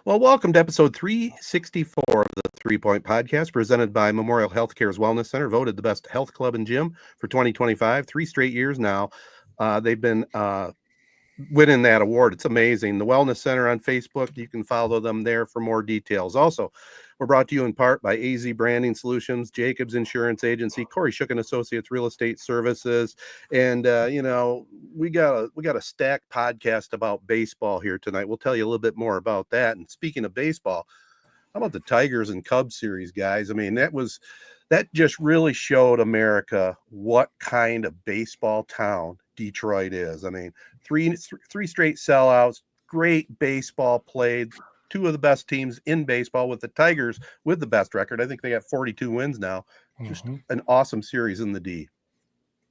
Well, welcome to episode 364 of the 3 Point Podcast, presented by Memorial Healthcare's Wellness Center, voted the best health club and gym for 2025, 3 straight years now. They've been winning that award. It's amazing. The Wellness Center on Facebook, you can follow them there for more details. Also, we're brought to you in part by AZ Branding Solutions, Jacobs Insurance Agency, Corey Shook and Associates Real Estate Services, and we got a stacked podcast about baseball here tonight. We'll tell you a little bit more about that. And speaking of baseball, how about the Tigers and Cubs series, guys? I mean, that just really showed America what kind of baseball town Detroit is. I mean, three straight sellouts, great baseball played. Two of the best teams in baseball, with the Tigers with the best record. I think they got 42 wins now. Just an awesome series in the D.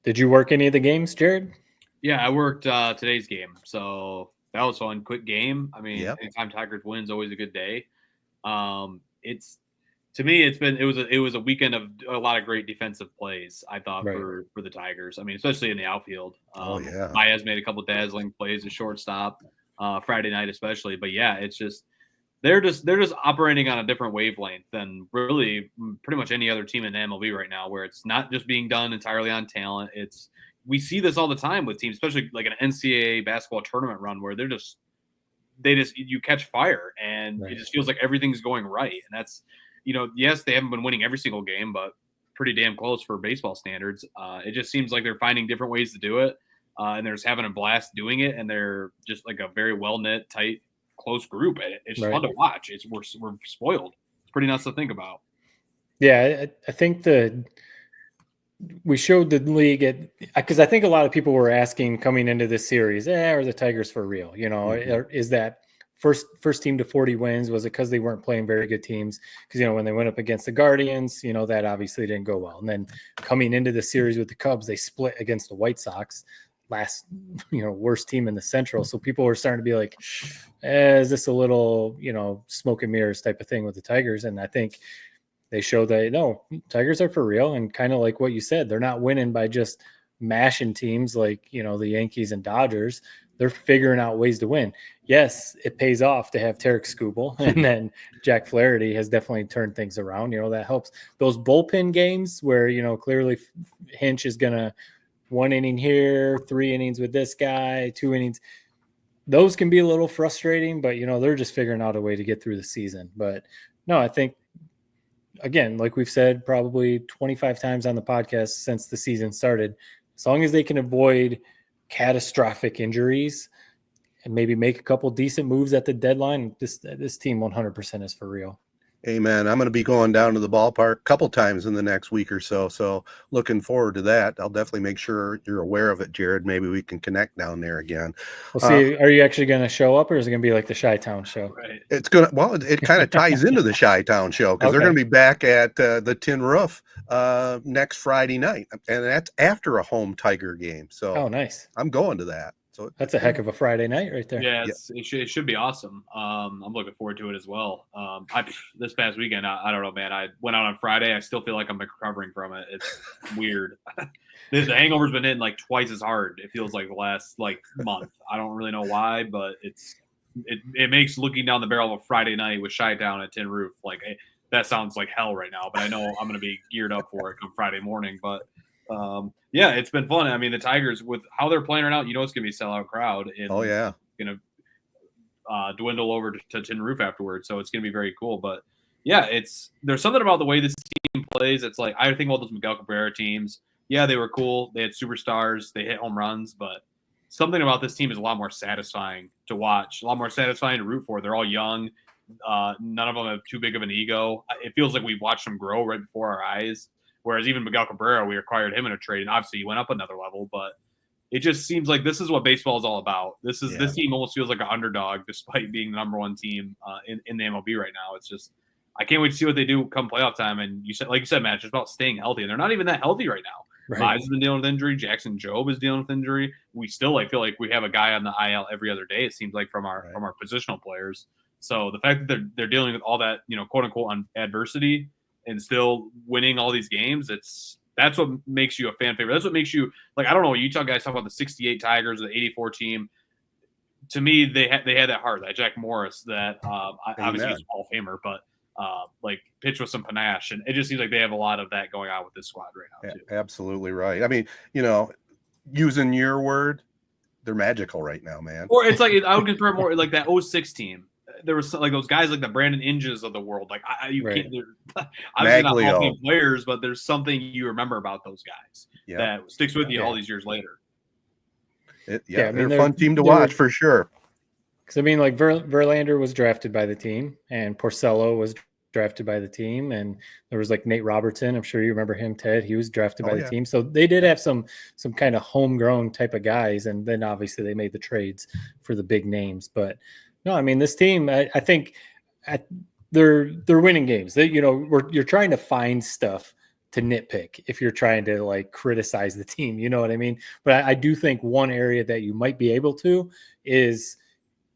Did you work any of the games, Jared? Yeah, I worked today's game, so that was fun. Quick game. I mean, anytime Tigers wins, always a good day. It's to me, it was a weekend of a lot of great defensive plays. I thought for the Tigers. I mean, especially in the outfield. Baez made a couple dazzling plays at shortstop Friday night, especially. But yeah, it's just they're just operating on a different wavelength than really pretty much any other team in the MLB right now, where it's not just being done entirely on talent. We see this all the time with teams, especially like an NCAA basketball tournament run, where you catch fire and it just feels like everything's going right. And that's, yes, they haven't been winning every single game, but pretty damn close for baseball standards. It just seems like they're finding different ways to do it. And they're just having a blast doing it. And they're just like a very well knit, tight, close group. It's fun to watch. We're spoiled. It's pretty nuts to think about. Yeah. I think we showed the league because I think a lot of people were asking coming into this series, are the Tigers for real? Is that first team to 40 wins? Was it because they weren't playing very good teams? Because, when they went up against the Guardians, that obviously didn't go well. And then coming into the series with the Cubs, they split against the White Sox, last, worst team in the Central. So people were starting to be like, is this a little, smoke and mirrors type of thing with the Tigers? And I think they showed that, no, Tigers are for real. And kind of like what you said, they're not winning by just mashing teams like, the Yankees and Dodgers. They're figuring out ways to win. Yes, it pays off to have Tarek Skubal, and then Jack Flaherty has definitely turned things around. That helps. Those bullpen games where, clearly Hinch is going to 1 inning here, 3 innings with this guy, 2 innings. Those can be a little frustrating, but, they're just figuring out a way to get through the season. But no, I think, again, like we've said probably 25 times on the podcast since the season started, as long as they can avoid catastrophic injuries and maybe make a couple decent moves at the deadline, this team 100% is for real. Amen. I'm going to be going down to the ballpark a couple times in the next week or so. So looking forward to that. I'll definitely make sure you're aware of it, Jared. Maybe we can connect down there again. We'll see. Are you actually going to show up, or is it going to be like the Chi-Town show? Right. It's going to, it kind of ties into the Chi-Town show, because they're going to be back at the Tin Roof next Friday night. And that's after a home Tiger game. So nice. I'm going to that. So that's a heck of a Friday night right there. Yeah, it should be awesome. I'm looking forward to it as well. This past weekend, I don't know, man. I went out on Friday. I still feel like I'm recovering from it. It's weird. The hangover's been hitting like twice as hard. It feels like the last month. I don't really know why, but it makes looking down the barrel of a Friday night with Chi-Town at Tin Roof that sounds like hell right now. But I know I'm going to be geared up for it come Friday morning. But yeah, it's been fun. I mean, the Tigers, with how they're playing right now, it's going to be a sellout crowd. And going to dwindle over to Tin Roof afterwards. So it's going to be very cool. But yeah, there's something about the way this team plays. It's like, I think all those Miguel Cabrera teams, yeah, they were cool. They had superstars. They hit home runs. But something about this team is a lot more satisfying to watch, a lot more satisfying to root for. They're all young. None of them have too big of an ego. It feels like we've watched them grow right before our eyes. Whereas even Miguel Cabrera, we acquired him in a trade, and obviously he went up another level. But it just seems like this is what baseball is all about. This team almost feels like an underdog, despite being the number one team in the MLB right now. It's just, I can't wait to see what they do come playoff time. And like you said, Matt, it's just about staying healthy, and they're not even that healthy right now. Right. Mize has been dealing with injury. Jackson Jobe is dealing with injury. We still feel like we have a guy on the IL every other day. It seems like from our positional players. So the fact that they're dealing with all that quote unquote adversity and still winning all these games, that's what makes you a fan favorite. That's what makes you I don't know. Utah guys talk about the '68 Tigers or the '84 team. to me, they had that heart, that Jack Morris, that obviously he's a Hall of Famer, but like pitch with some panache, and it just seems like they have a lot of that going on with this squad right now too. Absolutely right. I mean, using your word, they're magical right now, man. Or it's like I would compare more like that 06 team. There was like those guys like the Brandon Inges of the world. Like you Right. can't. They're obviously not Maglio. all many players, but there's something you remember about those guys that sticks with you all these years later. I mean, they're a fun team to watch for sure. Because I mean, like Verlander was drafted by the team, and Porcello was drafted by the team, and there was like Nate Robertson. I'm sure you remember him, Ted. He was drafted by the team, so they did have some kind of homegrown type of guys, and then obviously they made the trades for the big names. But no, I mean, this team, I think they're winning games. You're trying to find stuff to nitpick if you're trying to like criticize the team, you know what I mean? But I do think one area that you might be able to is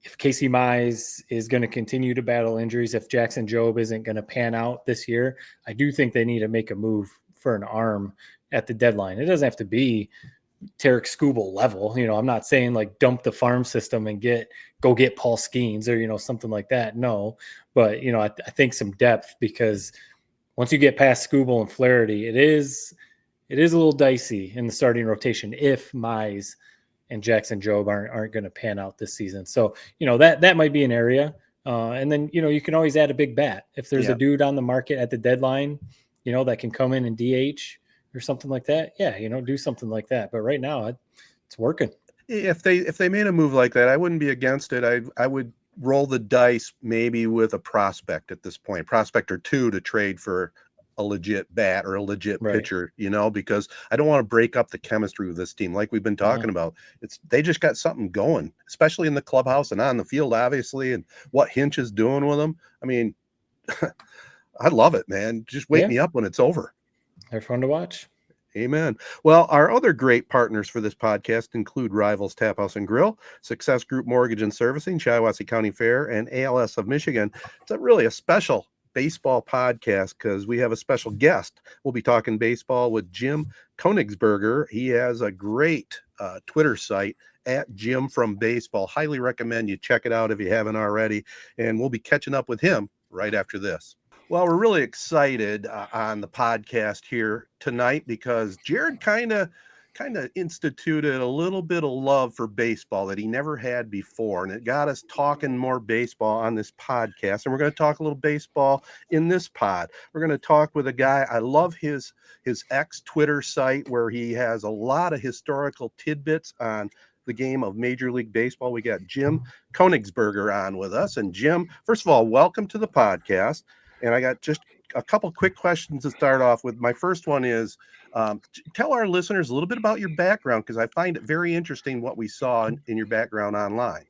if Casey Mize is going to continue to battle injuries, if Jackson Jobe isn't going to pan out this year, I do think they need to make a move for an arm at the deadline. It doesn't have to be Tarek Skubal level. I'm not saying like dump the farm system and go get Paul Skeens or, something like that. No, but I think some depth, because once you get past Skubal and Flaherty, it is a little dicey in the starting rotation if Mize and Jackson Jobe aren't going to pan out this season. So, that might be an area. And then, you can always add a big bat. If there's a dude on the market at the deadline, that can come in and DH or something like that. Yeah. Do something like that. But right now it's working. If they made a move like that, I wouldn't be against it. I would roll the dice maybe with a prospect at this point, prospect or two to trade for a legit bat or a legit pitcher, because I don't want to break up the chemistry with this team. Like we've been talking about, they just got something going, especially in the clubhouse and on the field, obviously, and what Hinch is doing with them. I mean, I love it, man. Just wake me up when it's over. They're fun to watch. Amen. Well, our other great partners for this podcast include Rivals Tap House and Grill, Success Group Mortgage and Servicing, Shiawassee County Fair, and ALS of Michigan. It's really a special baseball podcast because we have a special guest. We'll be talking baseball with Jim Konigsberger. He has a great Twitter site at Jim from Baseball. Highly recommend you check it out if you haven't already. And we'll be catching up with him right after this. Well, we're really excited on the podcast here tonight because Jared kind of instituted a little bit of love for baseball that he never had before, and it got us talking more baseball on this podcast. And we're going to talk a little baseball in this pod. We're going to talk with a guy. I love his ex Twitter site where he has a lot of historical tidbits on the game of Major League Baseball. We got Jim Konigsberger on with us. And Jim, first of all, welcome to the podcast. And I got just a couple quick questions to start off with. My first one is, tell our listeners a little bit about your background, because I find it very interesting what we saw in your background online.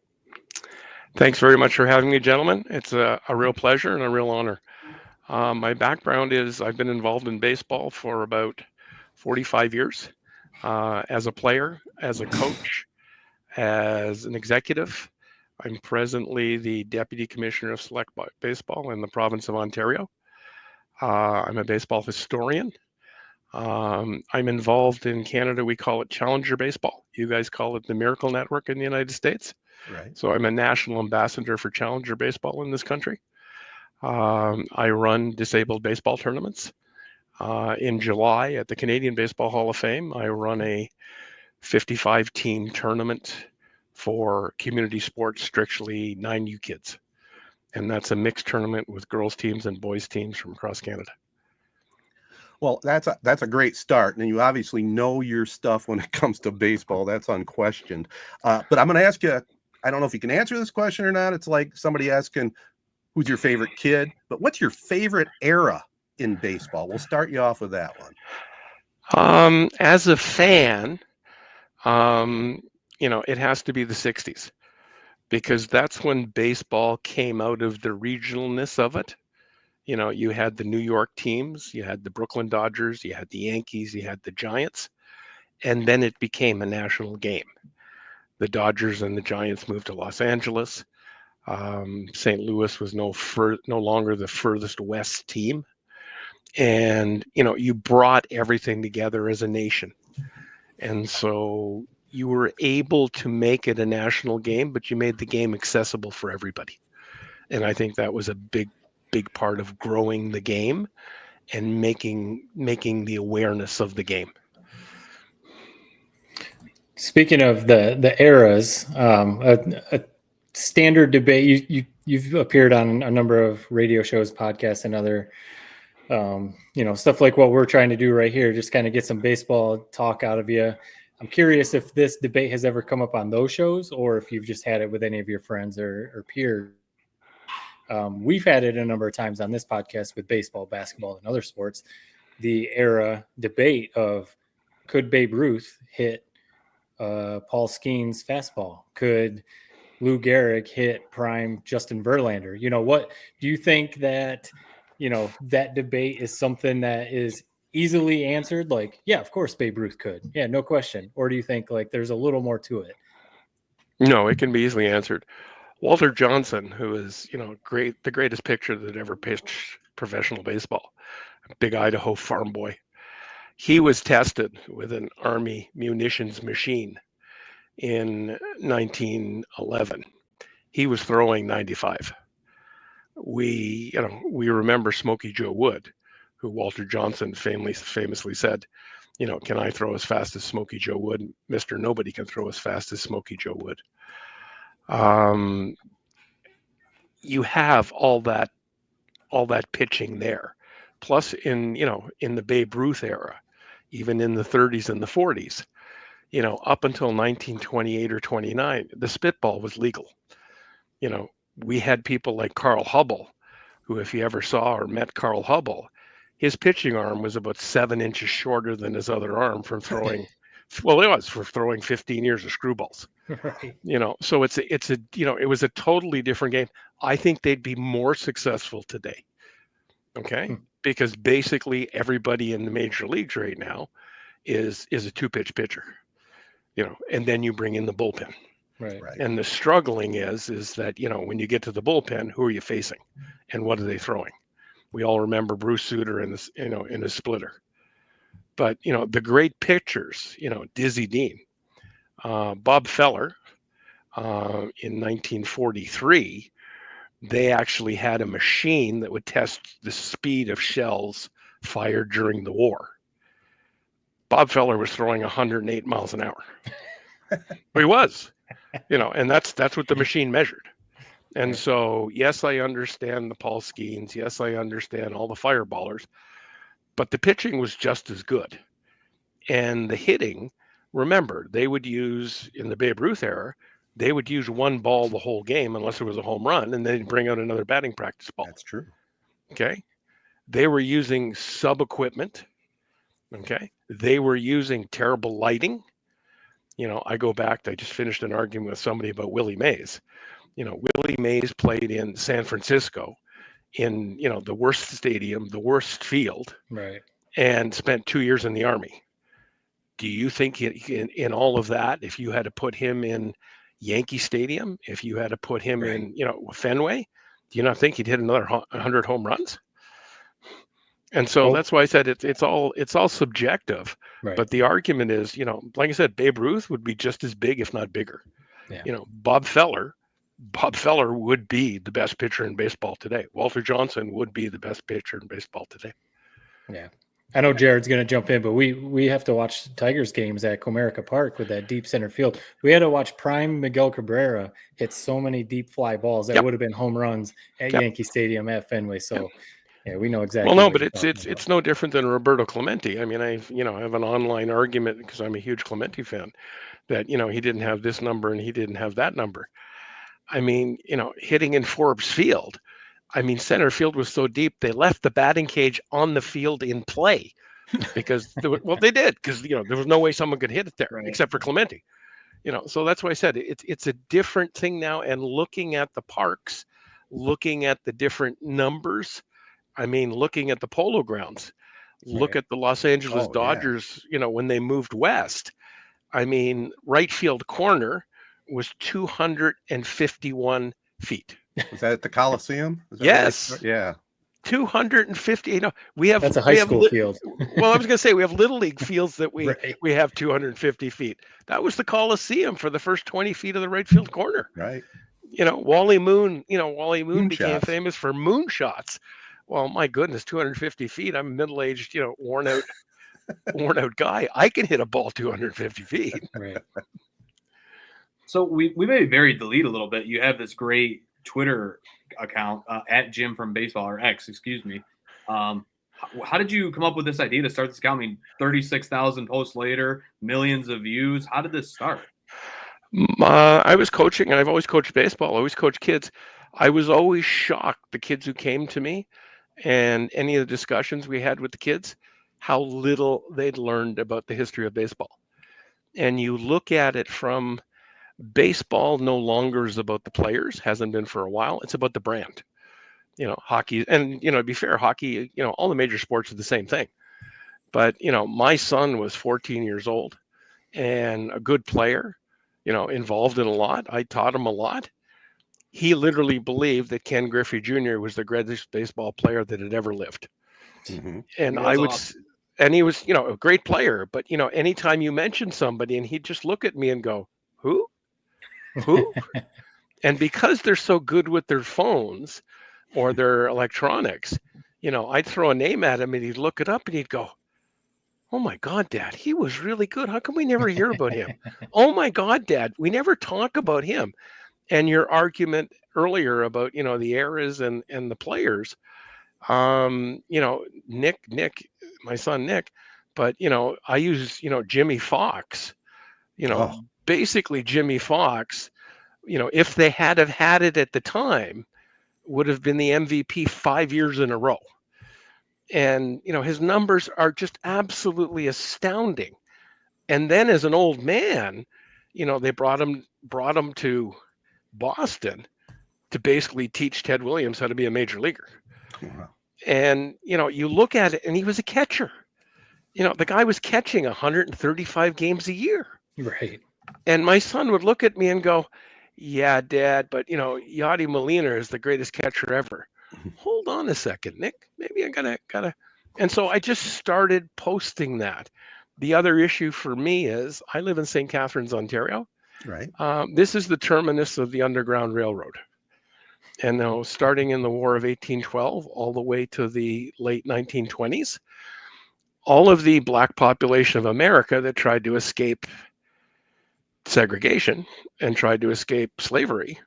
Thanks very much for having me, gentlemen. It's a real pleasure and a real honor. My background is I've been involved in baseball for about 45 years, as a player, as a coach, as an executive. I'm presently the Deputy Commissioner of Select Baseball in the province of Ontario. I'm a baseball historian. I'm involved in Canada. We call it Challenger Baseball. You guys call it the Miracle Network in the United States. Right. So I'm a national ambassador for Challenger Baseball in this country. I run disabled baseball tournaments. In July at the Canadian Baseball Hall of Fame, I run a 55-team tournament for community sports, strictly 9U kids. And that's a mixed tournament with girls teams and boys teams from across Canada. Well, that's a great start. And you obviously know your stuff when it comes to baseball. That's unquestioned. But I'm going to ask you, I don't know if you can answer this question or not. It's like somebody asking, who's your favorite kid? But what's your favorite era in baseball? We'll start you off with that one. As a fan, it has to be the 60s, because that's when baseball came out of the regionalness of it. You had the New York teams, you had the Brooklyn Dodgers, you had the Yankees, you had the Giants, and then it became a national game. The Dodgers and the Giants moved to Los Angeles. St. Louis was no longer the furthest west team. And, you brought everything together as a nation. And so you were able to make it a national game, but you made the game accessible for everybody. And I think that was a big part of growing the game and making the awareness of the game. Speaking of the eras, a standard debate. You've appeared on a number of radio shows, podcasts, and other stuff like what we're trying to do right here. Just kind of get some baseball talk out of you. I'm curious if this debate has ever come up on those shows, or if you've just had it with any of your friends or peers. We've had it a number of times on this podcast with baseball, basketball, and other sports. The era debate of, could Babe Ruth hit Paul Skeens fastball? Could Lou Gehrig hit prime Justin Verlander? What do you think that, that debate is something that is easily answered? Like, yeah, of course Babe Ruth could. Yeah, no question. Or do you think like there's a little more to it? No, it can be easily answered. Walter Johnson, who is, the greatest pitcher that ever pitched professional baseball, a big Idaho farm boy. He was tested with an Army munitions machine in 1911. He was throwing 95. We remember Smokey Joe Wood, who Walter Johnson famously said, can I throw as fast as Smokey Joe Wood? Mr. Nobody can throw as fast as Smokey Joe Wood. You have all that pitching there. Plus in the Babe Ruth era, even in the 30s and the 40s, up until 1928 or 29, the spitball was legal. We had people like Carl Hubbell, who, if you ever saw or met Carl Hubbell, his pitching arm was about 7 inches shorter than his other arm from throwing. Well, it was for throwing 15 years of screwballs. Right. So it was a totally different game. I think they'd be more successful today. Okay. Because basically everybody in the major leagues right now is a 2-pitch pitcher, and then you bring in the bullpen. Right. And the struggling is that, when you get to the bullpen, who are you facing and what are they throwing? We all remember Bruce Sutter in this, in his splitter. But, the great pitchers, Dizzy Dean, Bob Feller, in 1943, they actually had a machine that would test the speed of shells fired during the war. Bob Feller was throwing 108 miles an hour. He was, and that's what the machine measured. And so, yes, I understand the Paul Skeens. Yes, I understand all the fireballers, but the pitching was just as good. And the hitting, remember, they would use, in the Babe Ruth era, they would use one ball the whole game unless it was a home run, and then they'd bring out another batting practice ball. That's true. Okay. They were using sub equipment. Okay. They were using terrible lighting. I go back, I just finished an argument with somebody about Willie Mays. Willie Mays played in San Francisco in, the worst stadium, the worst field, Right, and spent 2 years in the Army. Do you think in all of that, if you had to put him in Yankee Stadium, if you had to put him in, Fenway, do you not think he'd hit another 100 home runs? And so that's why I said it's all subjective. right. But the argument is, like I said, Babe Ruth would be just as big, if not bigger. Yeah. Bob Feller would be the best pitcher in baseball today. Walter Johnson would be the best pitcher in baseball today. Yeah. I know Jared's going to jump in, but we have to watch Tigers games at Comerica Park with that deep center field. We had to watch prime Miguel Cabrera hit so many deep fly balls that would have been home runs at Yankee Stadium at Fenway. So yeah, we know exactly. Well, no, but it's no different than Roberto Clemente. I mean, I have an online argument because I'm a huge Clemente fan that he didn't have this number and he didn't have that number. I mean, hitting in Forbes Field. I mean, center field was so deep, they left the batting cage on the field in play because, they did, because, there was no way someone could hit it there except for Clemente, so that's why I said it's a different thing now. And looking at the parks, looking at the different numbers, I mean, looking at the Polo Grounds, look at the Los Angeles Dodgers, when they moved west, I mean, right field corner was 251 feet. Was that at the Coliseum? Yes. Right? Yeah. 250. We have. That's a high we have school field. Well, I was going to say we have little league fields that we Right. we have 250 feet. That was the Coliseum for the first 20 feet of the right field corner. Right. Wally Moon. Wally Moon became Moonshots. famous for moon shots. Well, my goodness, 250 feet. I'm a middle-aged, worn out guy. I can hit a ball 250 feet. Right. So we maybe buried the lead a little bit. You have this great Twitter account at Jim from Baseball, or X, excuse me. How did you come up with this idea to start this account? I mean, 36,000 posts later, millions of views. How did this start? I was coaching, and I've always coached baseball. I always coached kids. I was always shocked, the kids who came to me and any of the discussions we had with the kids, how little they'd learned about the history of baseball. And you look at it from baseball no longer is about the players, hasn't been for a while. It's about the brand. Hockey, and to be fair, hockey, all the major sports are the same thing. But my son was 14 years old and a good player, involved in a lot. I taught him a lot. He literally believed that Ken Griffey Jr. was the greatest baseball player that had ever lived. Mm-hmm. And That's awesome. and he was, a great player. But anytime you mention somebody, and he'd just look at me and go, "Who? And because they're so good with their phones or their electronics, I'd throw a name at him and he'd look it up and he'd go, "Oh my God, Dad, he was really good. How come we never hear about him? Oh my God, Dad, we never talk about him." And your argument earlier about, the eras and the players, Nick, my son, Nick, but, I use, Jimmy Fox, basically Jimmy Fox, if they had have had it at the time, would have been the MVP 5 years in a row. And, his numbers are just absolutely astounding. And then as an old man, they brought him to Boston to basically teach Ted Williams how to be a major leaguer. Wow. And, you look at it and he was a catcher. The guy was catching 135 games a year. Right. And my son would look at me and go, "Yeah, Dad, but Yadi Molina is the greatest catcher ever." Hold on a second, Nick. Maybe I gotta. And so I just started posting that. The other issue for me is I live in St. Catharines, Ontario. Right. This is the terminus of the Underground Railroad. And starting in the War of 1812 all the way to the late 1920s, all of the Black population of America that tried to escape segregation and tried to escape slavery,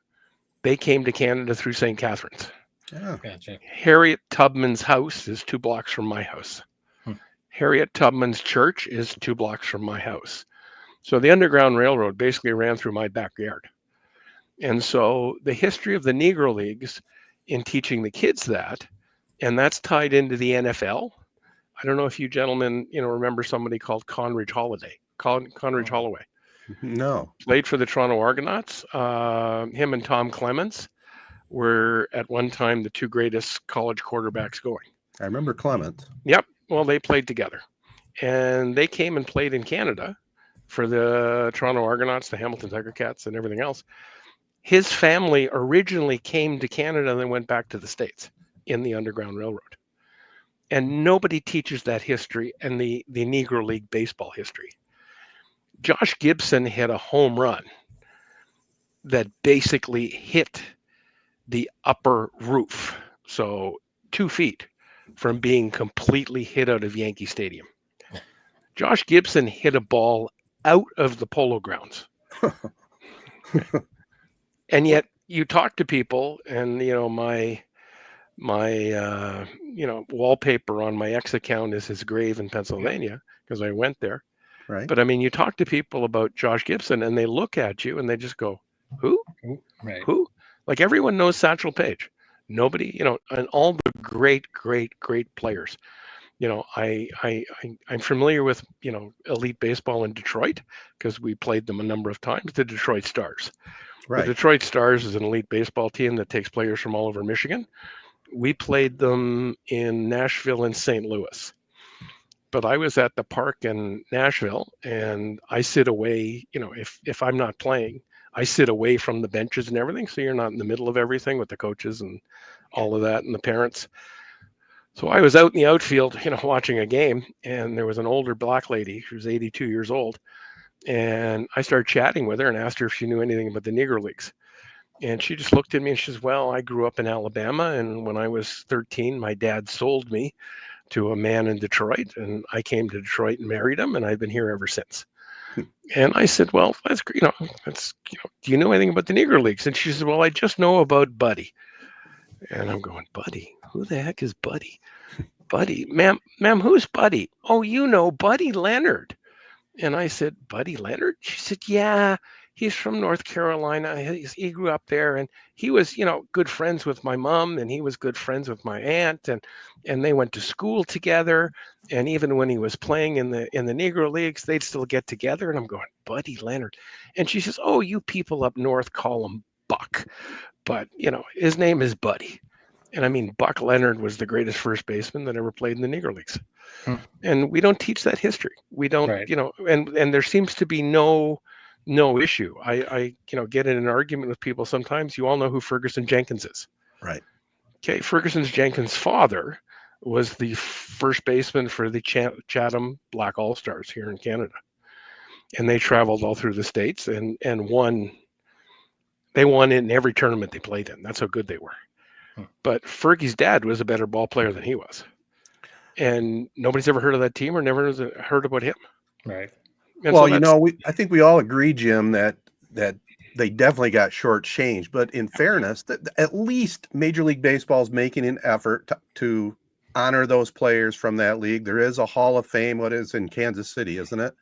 they came to Canada through St. Catharines. Yeah. Gotcha. Harriet Tubman's house is 2 blocks from my house. Harriet Tubman's church is 2 blocks from my house. So the Underground Railroad basically ran through my backyard. And so the history of the Negro Leagues in teaching the kids that, and that's tied into the NFL. I don't know if you gentlemen, remember somebody called Conridge Holloway. Conridge Holloway. No. Played for the Toronto Argonauts. Him and Tom Clements were at one time the 2 greatest college quarterbacks going. I remember Clement. Yep. Well, they played together. And they came and played in Canada for the Toronto Argonauts, the Hamilton Tiger Cats, and everything else. His family originally came to Canada and then went back to the States in the Underground Railroad. And nobody teaches that history and the Negro League baseball history. Josh Gibson hit a home run that basically hit the upper roof, so 2 feet from being completely hit out of Yankee Stadium. Josh Gibson hit a ball out of the Polo Grounds. And yet you talk to people and, my wallpaper on my ex account is his grave in Pennsylvania because I went there. Right. But I mean, you talk to people about Josh Gibson and they look at you and they just go, "Who? Right. Who?" Like everyone knows Satchel Paige. Nobody, and all the great players. I'm familiar with, elite baseball in Detroit because we played them a number of times, the Detroit Stars. Right. The Detroit Stars is an elite baseball team that takes players from all over Michigan. We played them in Nashville and St. Louis. But I was at the park in Nashville and I sit away, if I'm not playing, I sit away from the benches and everything. So you're not in the middle of everything with the coaches and all of that and the parents. So I was out in the outfield, watching a game, and there was an older black lady. She was 82 years old. And I started chatting with her and asked her if she knew anything about the Negro Leagues. And she just looked at me and she says, well, I grew up in Alabama. And when I was 13, my dad sold me to a man in Detroit. And I came to Detroit and married him. And I've been here ever since. And I said, well, that's, do you know anything about the Negro Leagues? And she said, well, I just know about Buddy. And I'm going, Buddy? Who the heck is Buddy? Buddy, ma'am, who's Buddy? Oh, Buddy Leonard. And I said, Buddy Leonard? She said, yeah, he's from North Carolina. He grew up there, and he was, good friends with my mom, and he was good friends with my aunt, and they went to school together. And even when he was playing in the Negro Leagues, they'd still get together. And I'm going, Buddy Leonard. And she says, oh, you people up north call him Buck, but his name is Buddy. And I mean, Buck Leonard was the greatest first baseman that ever played in the Negro Leagues. And we don't teach that history. We don't, Right. And there seems to be no issue. I get in an argument with people sometimes. You all know who Ferguson Jenkins is. Right. Okay. Ferguson Jenkins' father was the first baseman for the Chatham Black All-Stars here in Canada. And they traveled all through the States and won. They won in every tournament they played in. That's how good they were. But Fergie's dad was a better ball player than he was. And nobody's ever heard of that team or never heard about him. Right. And Well, so I think we all agree, Jim, that they definitely got shortchanged. But in fairness, at least Major League Baseball is making an effort to honor those players from that league. There is a Hall of Fame. What is in Kansas City, isn't it?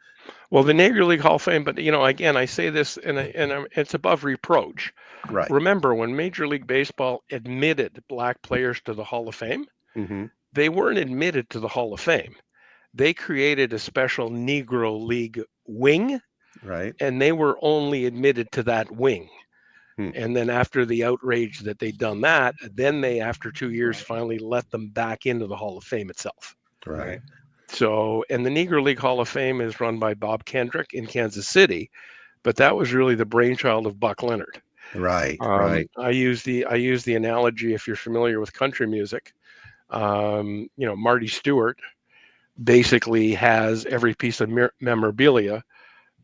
Well, the Negro League Hall of Fame, but again, I say this, and it's above reproach. Right. Remember, when Major League Baseball admitted black players to the Hall of Fame, Mm-hmm. they weren't admitted to the Hall of Fame. They created a special Negro League wing, Right. and they were only admitted to that wing. Hmm. And then after the outrage that they'd done that, then they, after 2 years, finally let them back into the Hall of Fame itself. Right. So, and the Negro League Hall of Fame is run by Bob Kendrick in Kansas City, but that was really the brainchild of Buck Leonard. Right. I use the analogy, if you're familiar with country music, Marty Stewart basically has every piece of memorabilia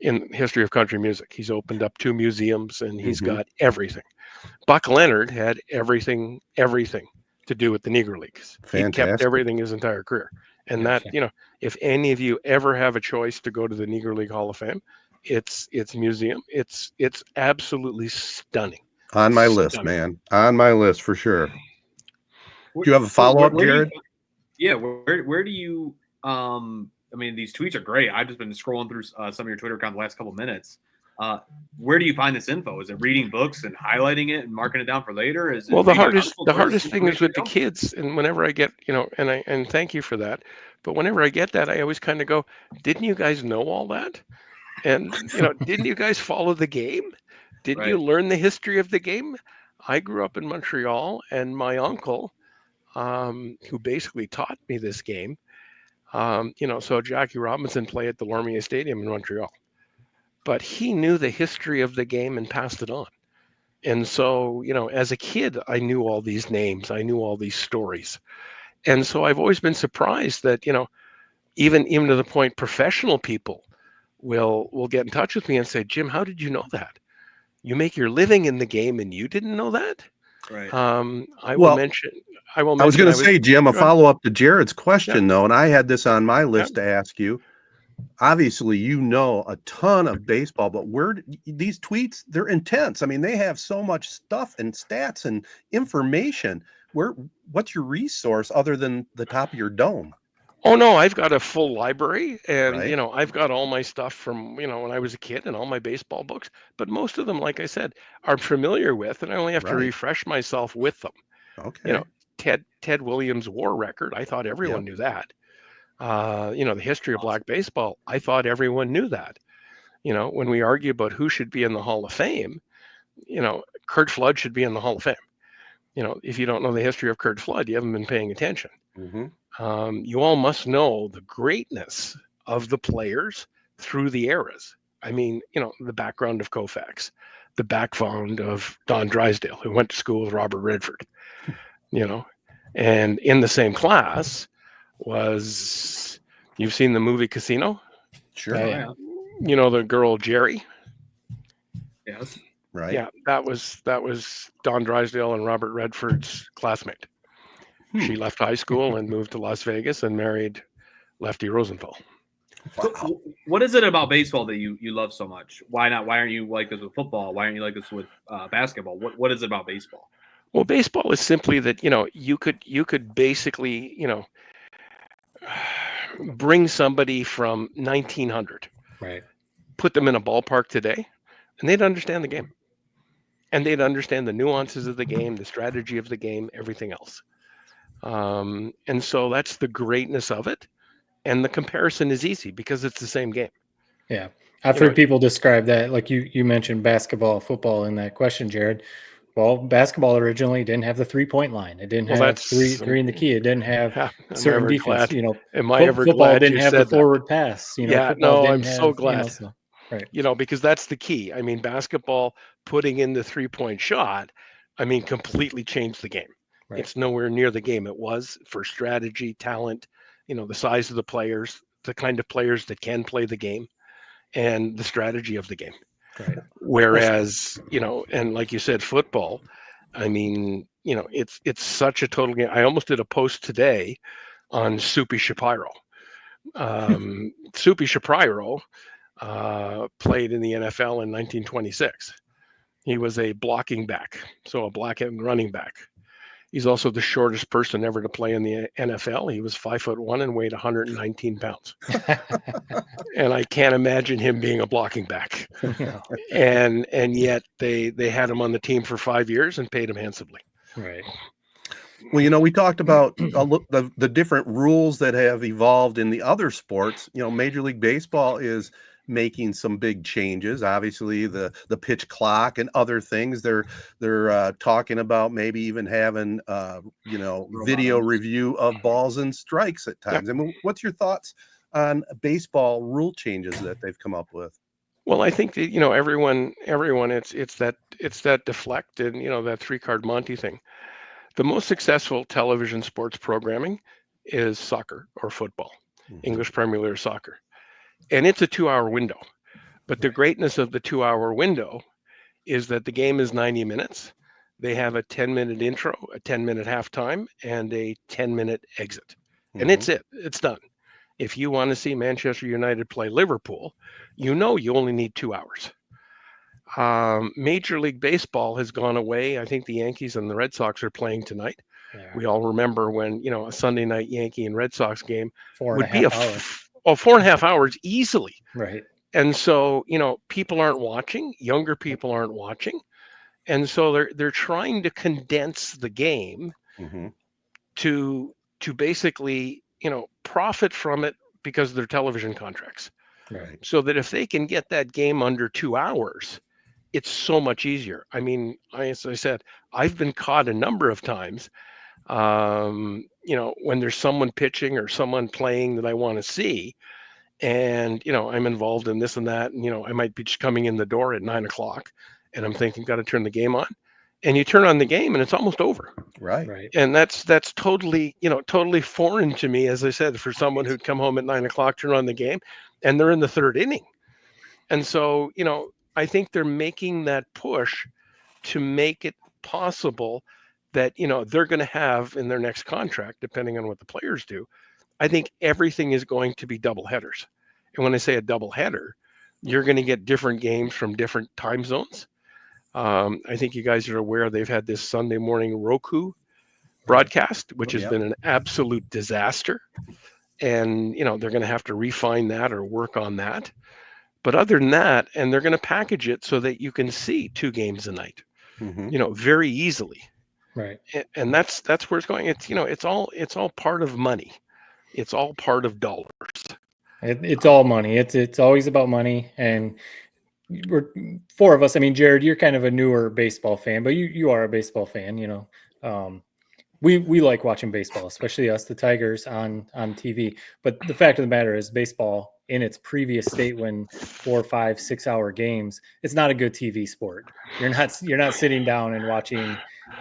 in the history of country music. He's opened up 2 museums and he's got everything. Buck Leonard had everything to do with the Negro Leagues. Fantastic. He kept everything his entire career. And that, if any of you ever have a choice to go to the Negro League Hall of Fame, it's museum. It's absolutely stunning. On my list, man. On my list for sure. Do you have a follow-up, Jared? Where do you I mean, these tweets are great. I've just been scrolling through some of your Twitter account the last couple of minutes. Where do you find this info? Is it reading books and highlighting it and marking it down for later? The hardest thing is with the kids. And whenever I get, and thank you for that. But whenever I get that, I always kind of go, didn't you guys know all that? And, didn't you guys follow the game? Didn't you learn the history of the game? I grew up in Montreal, and my uncle, who basically taught me this game, so Jackie Robinson played at the Laurier Stadium in Montreal. But he knew the history of the game and passed it on. And so, as a kid, I knew all these names. I knew all these stories. And so I've always been surprised that, even to the point professional people will get in touch with me and say, Jim, how did you know that? You make your living in the game and you didn't know that? Right. I was going to say, Jim, a follow-up to Jared's question, though, and I had this on my list to ask you. Obviously, you know a ton of baseball, but these tweets, they're intense. I mean, they have so much stuff and stats and information. What's your resource other than the top of your dome? Oh, no, I've got a full library and, I've got all my stuff from, when I was a kid and all my baseball books, but most of them, like I said, are familiar with, and I only have to refresh myself with them. Okay. Ted Williams' war record, I thought everyone knew that. The history of black baseball, I thought everyone knew that. When we argue about who should be in the Hall of Fame, Curt Flood should be in the Hall of Fame. If you don't know the history of Curt Flood, you haven't been paying attention. Mm-hmm. You all must know the greatness of the players through the eras. I mean, the background of Koufax, the background of Don Drysdale, who went to school with Robert Redford, And in the same class was, you've seen the movie Casino? Sure. Oh, Oh, yeah. yeah. You know the girl Jerry? Yes. Right. Yeah, that was Don Drysdale and Robert Redford's classmate. She left high school and moved to Las Vegas and married Lefty Rosenthal. So, what is it about baseball that you love so much? Why not? Why aren't you like this with football? Why aren't you like this with basketball? What is it about baseball? Well, baseball is simply that, you could basically, bring somebody from 1900, Right. put them in a ballpark today, and they'd understand the game. And they'd understand the nuances of the game, the strategy of the game, everything else. And so that's the greatness of it. And the comparison is easy because it's the same game. Yeah. I've You know, heard people describe that, like you mentioned basketball, football in that question, Jared. Well, basketball originally didn't have the 3-point line. It didn't Well, have that's three in the key. It didn't have yeah, I'm certain ever defense. glad. You know, Am I ever football glad didn't you have the said that? forward pass. You know, Yeah, football no, didn't I'm have, so glad. so, right. Because that's the key. I mean, basketball putting in the 3-point shot, completely changed the game. Right. It's nowhere near the game it was for strategy, talent, the size of the players, the kind of players that can play the game, and the strategy of the game. Right. Whereas, and like you said, football, it's such a total game. I almost did a post today on Soupy Shapiro. Soupy Shapiro played in the NFL in 1926. He was a blocking back, so a black end running back. He's also the shortest person ever to play in the NFL. He was 5'1" and weighed 119 pounds. And I can't imagine him being a blocking back. No. And yet they had him on the team for 5 years and paid him handsomely. Right. Well, we talked about the different rules that have evolved in the other sports. Major League Baseball is making some big changes. Obviously, the pitch clock and other things. They're talking about maybe even having video arms. review of balls and strikes at times. What's your thoughts on baseball rule changes that they've come up with? Well, I think that everyone it's that deflect and that 3-card Monty thing. The most successful television sports programming is soccer or football, English Premier League soccer. And it's a 2-hour window. But the greatness of the 2-hour window is that the game is 90 minutes. They have a 10-minute intro, a 10-minute halftime, and a 10-minute exit. And it's it. It's done. If you want to see Manchester United play Liverpool, you only need 2 hours. Major League Baseball has gone away. I think the Yankees and the Red Sox are playing tonight. Yeah. We all remember when, a Sunday night Yankee and Red Sox game 4.5 would be hours. 4.5 hours easily. Right. And so, people aren't watching, younger people aren't watching. And so they're trying to condense the game to basically, profit from it because of their television contracts. Right. So that if they can get that game under 2 hours, it's so much easier. As I said, I've been caught a number of times, when there's someone pitching or someone playing that I want to see, and I'm involved in this and that, and I might be just coming in the door at 9 o'clock, and I'm thinking, got to turn the game on, and you turn on the game, and it's almost over. Right. And that's totally, totally foreign to me, as I said, for someone who'd come home at 9 o'clock, turn on the game, and they're in the 3rd inning. And so, I think they're making that push to make it possible that, they're going to have in their next contract, depending on what the players do, I think everything is going to be double headers. And when I say a double header, you're going to get different games from different time zones. I think you guys are aware they've had this Sunday morning Roku broadcast, which has been an absolute disaster. And, they're going to have to refine that or work on that. But other than that, and they're going to package it so that you can see 2 games a night, very easily. Right. And that's where it's going. It's, it's all part of money. It's all part of dollars. It's all money. It's always about money. And we're 4 of us. I mean, Jared, you're kind of a newer baseball fan, but you are a baseball fan, we like watching baseball, especially us, the Tigers on TV. But the fact of the matter is baseball in its previous state when 4, 5, 6 hour games, it's not a good TV sport. You're not sitting down and watching,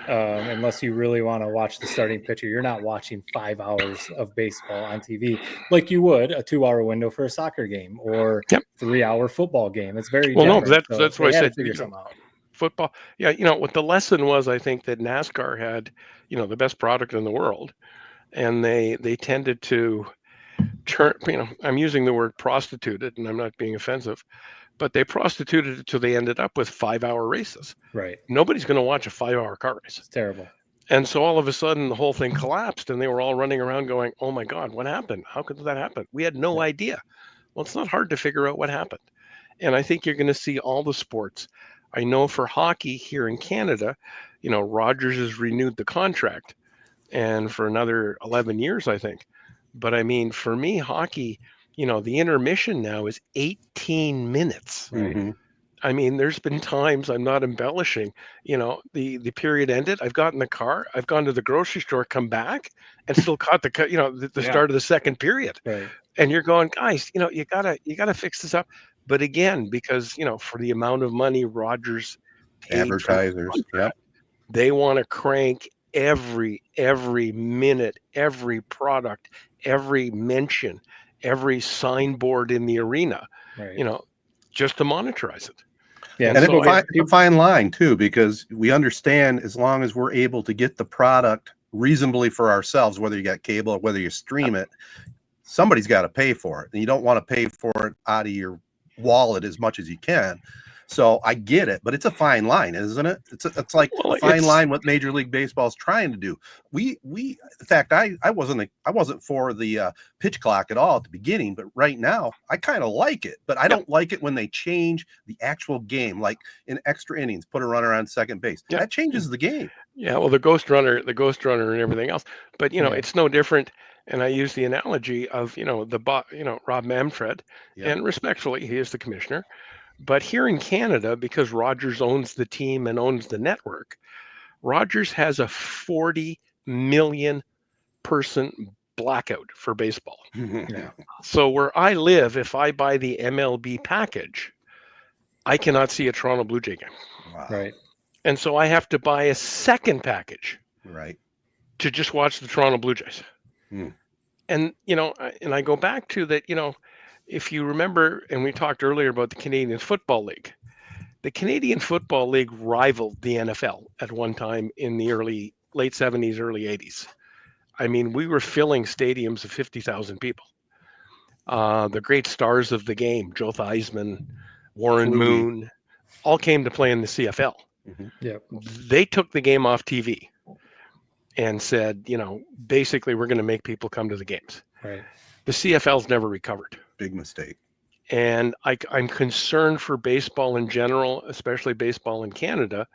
unless you really want to watch the starting pitcher. You're not watching 5 hours of baseball on TV like you would a 2-hour window for a soccer game or Yep. 3-hour football game. It's very Well, no, different. that's So why I they had to said, figure something out. football. Yeah, what the lesson was, I think that NASCAR had, the best product in the world, and they tended to turn, I'm using the word prostituted, and I'm not being offensive, but they prostituted it till they ended up with 5-hour races. Right. Nobody's going to watch a 5-hour car race. It's terrible. And so all of a sudden the whole thing collapsed, and they were all running around going, "Oh my God, what happened? How could that happen? We had no idea." Well, it's not hard to figure out what happened. And I think you're going to see all the sports. I know for hockey here in Canada, Rogers has renewed the contract and for another 11 years, I think. But I mean, for me, hockey, the intermission now is 18 minutes. Right. Mhm. I mean, there's been times, I'm not embellishing, the period ended. I've gotten in the car, I've gone to the grocery store, come back, and still caught the Yeah. start of the second period. Right. And you're going, guys, you gotta fix this up. But again, because for the amount of money Rogers paid for the Advertisers. Yep. contract, they want to crank every minute, every product, every mention, every signboard in the arena, Right. just to monetize it. Yeah. And so it's a fine line too, because we understand as long as we're able to get the product reasonably for ourselves, whether you got cable or whether you stream it, somebody's got to pay for it. And you don't want to pay for it out of your wallet as much as you can. So I get it, but it's a fine line, isn't it? It's like a fine line what Major League Baseball is trying to do. In fact, I wasn't for the pitch clock at all at the beginning, but right now I kind of like it. But I don't like it when they change the actual game, like in extra innings, put a runner on second base. Yeah. That changes the game. Yeah, well, the ghost runner and everything else. But it's no different. And I use the analogy of Rob Manfred, Yeah. and respectfully, he is the commissioner. But here in Canada, because Rogers owns the team and owns the network, Rogers has a 40 million person blackout for baseball. Yeah. So where I live, if I buy the MLB package, I cannot see a Toronto Blue Jay game. Wow. Right. And so I have to buy a second package Right. to just watch the Toronto Blue Jays. Hmm. And, and I go back to that, if you remember, and we talked earlier about the Canadian Football League, the Canadian Football League rivaled the NFL at one time in the late 70s, early 80s. I mean, we were filling stadiums of 50,000 people. The great stars of the game, Joe Theismann, Warren Flutie. Moon, all came to play in the CFL. Yep. They took the game off TV and said, basically, we're going to make people come to the games. Right. The CFL's never recovered. Big mistake. And I'm concerned for baseball in general, especially baseball in Canada,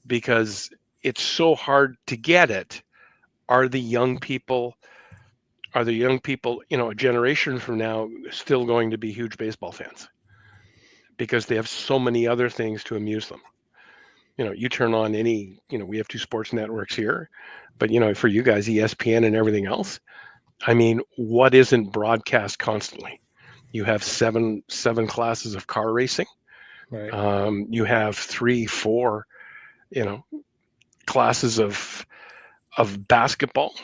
because it's so hard to get it. Are the young people, a generation from now, still going to be huge baseball fans? Because they have so many other things to amuse them. You turn on any, we have 2 sports networks here, but for you guys, ESPN and everything else, I mean, what isn't broadcast constantly? You have seven classes of car racing. Right. You have 3, 4, classes of basketball,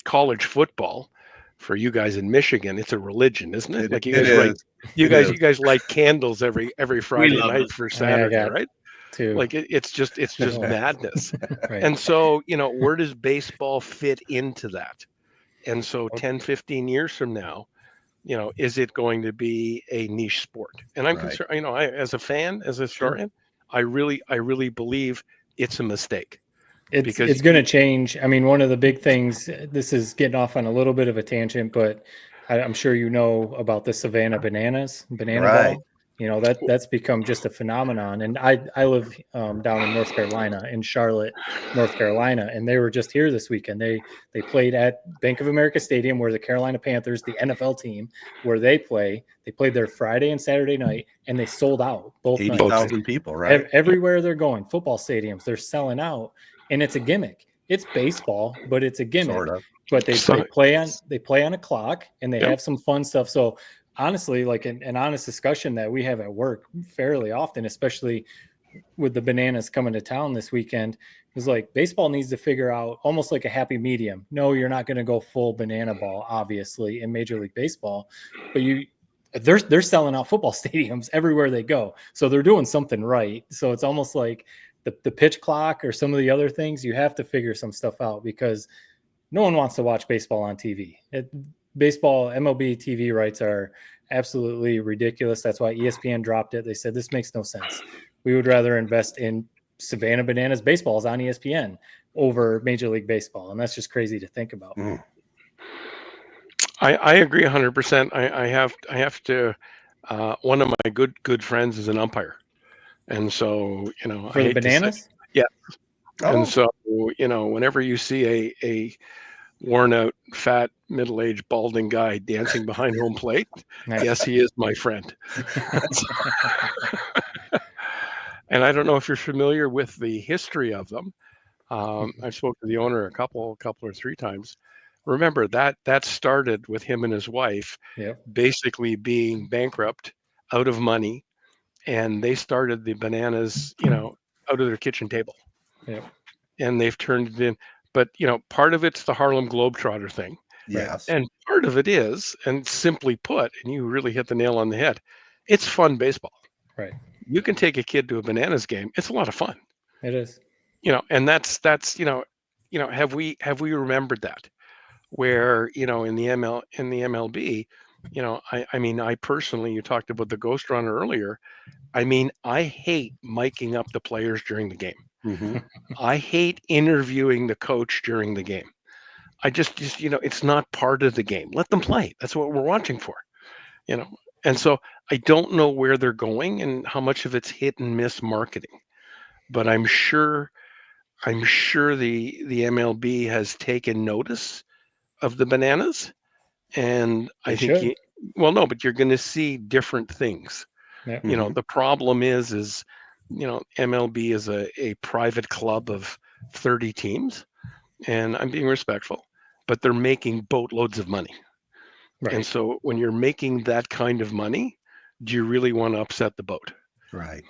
college football. For you guys in Michigan, it's a religion, isn't it? Like you guys light candles every Friday love night it. for Saturday, got right? Too. Like it's just madness. Right. And so, where does baseball fit into that? And so 10, 15 years from now, is it going to be a niche sport? And I'm Right. concerned, I, as a fan, as a historian, I really believe it's a mistake. It's going to change. I mean, one of the big things, this is getting off on a little bit of a tangent, but I'm sure you know about the Savannah banana Right. ball. That's become just a phenomenon. And I live down in North Carolina, in Charlotte, North Carolina, and they were just here this weekend. They played at Bank of America Stadium, where the Carolina Panthers, the NFL team, where they played their Friday and Saturday night, and they sold out both nights. 80,000 people, right? Everywhere they're going, football stadiums, they're selling out, and it's a gimmick. It's baseball, but it's a gimmick. Sort of. But they play on a clock, and they have some fun stuff. So honestly, like an honest discussion that we have at work fairly often, especially with the Bananas coming to town this weekend, is like baseball needs to figure out almost like a happy medium. No, you're not going to go full banana ball, obviously, in Major League Baseball, but they're selling out football stadiums everywhere they go. So they're doing something right. So it's almost like the pitch clock or some of the other things, you have to figure some stuff out because no one wants to watch baseball on TV. Baseball MLB TV rights are absolutely ridiculous. That's why ESPN dropped it. They said this makes no sense. We would rather invest in Savannah Bananas baseballs on ESPN over Major League Baseball, and that's just crazy to think about. I agree 100%. I have to. One of my good friends is an umpire, and so For the Bananas, yeah. Oh. And so whenever you see a worn out, fat, middle-aged, balding guy dancing behind home plate, nice. yes, he is my friend. And I don't know if you're familiar with the history of them. I've spoken to the owner a couple or three times. Remember that started with him and his wife basically being bankrupt, out of money, and they started the Bananas, out of their kitchen table. Yeah. And they've turned it in. But part of it's the Harlem Globetrotter thing. Yes. And part of it is, and simply put, and you really hit the nail on the head, it's fun baseball. Right. You can take a kid to a Bananas game. It's a lot of fun. It is. And that's have we remembered that? Where, in the MLB, I mean, I personally, you talked about the ghost runner earlier. I mean, I hate miking up the players during the game. Mm-hmm. I hate interviewing the coach during the game. I just it's not part of the game. Let them play. That's what we're watching for, And so I don't know where they're going and how much of it's hit and miss marketing, but I'm sure the MLB has taken notice of the Bananas, and I think but you're going to see different things. Yeah. The problem is MLB is a private club of 30 teams, and I'm being respectful, but they're making boatloads of money. Right. And so when you're making that kind of money, do you really want to upset the boat? Right.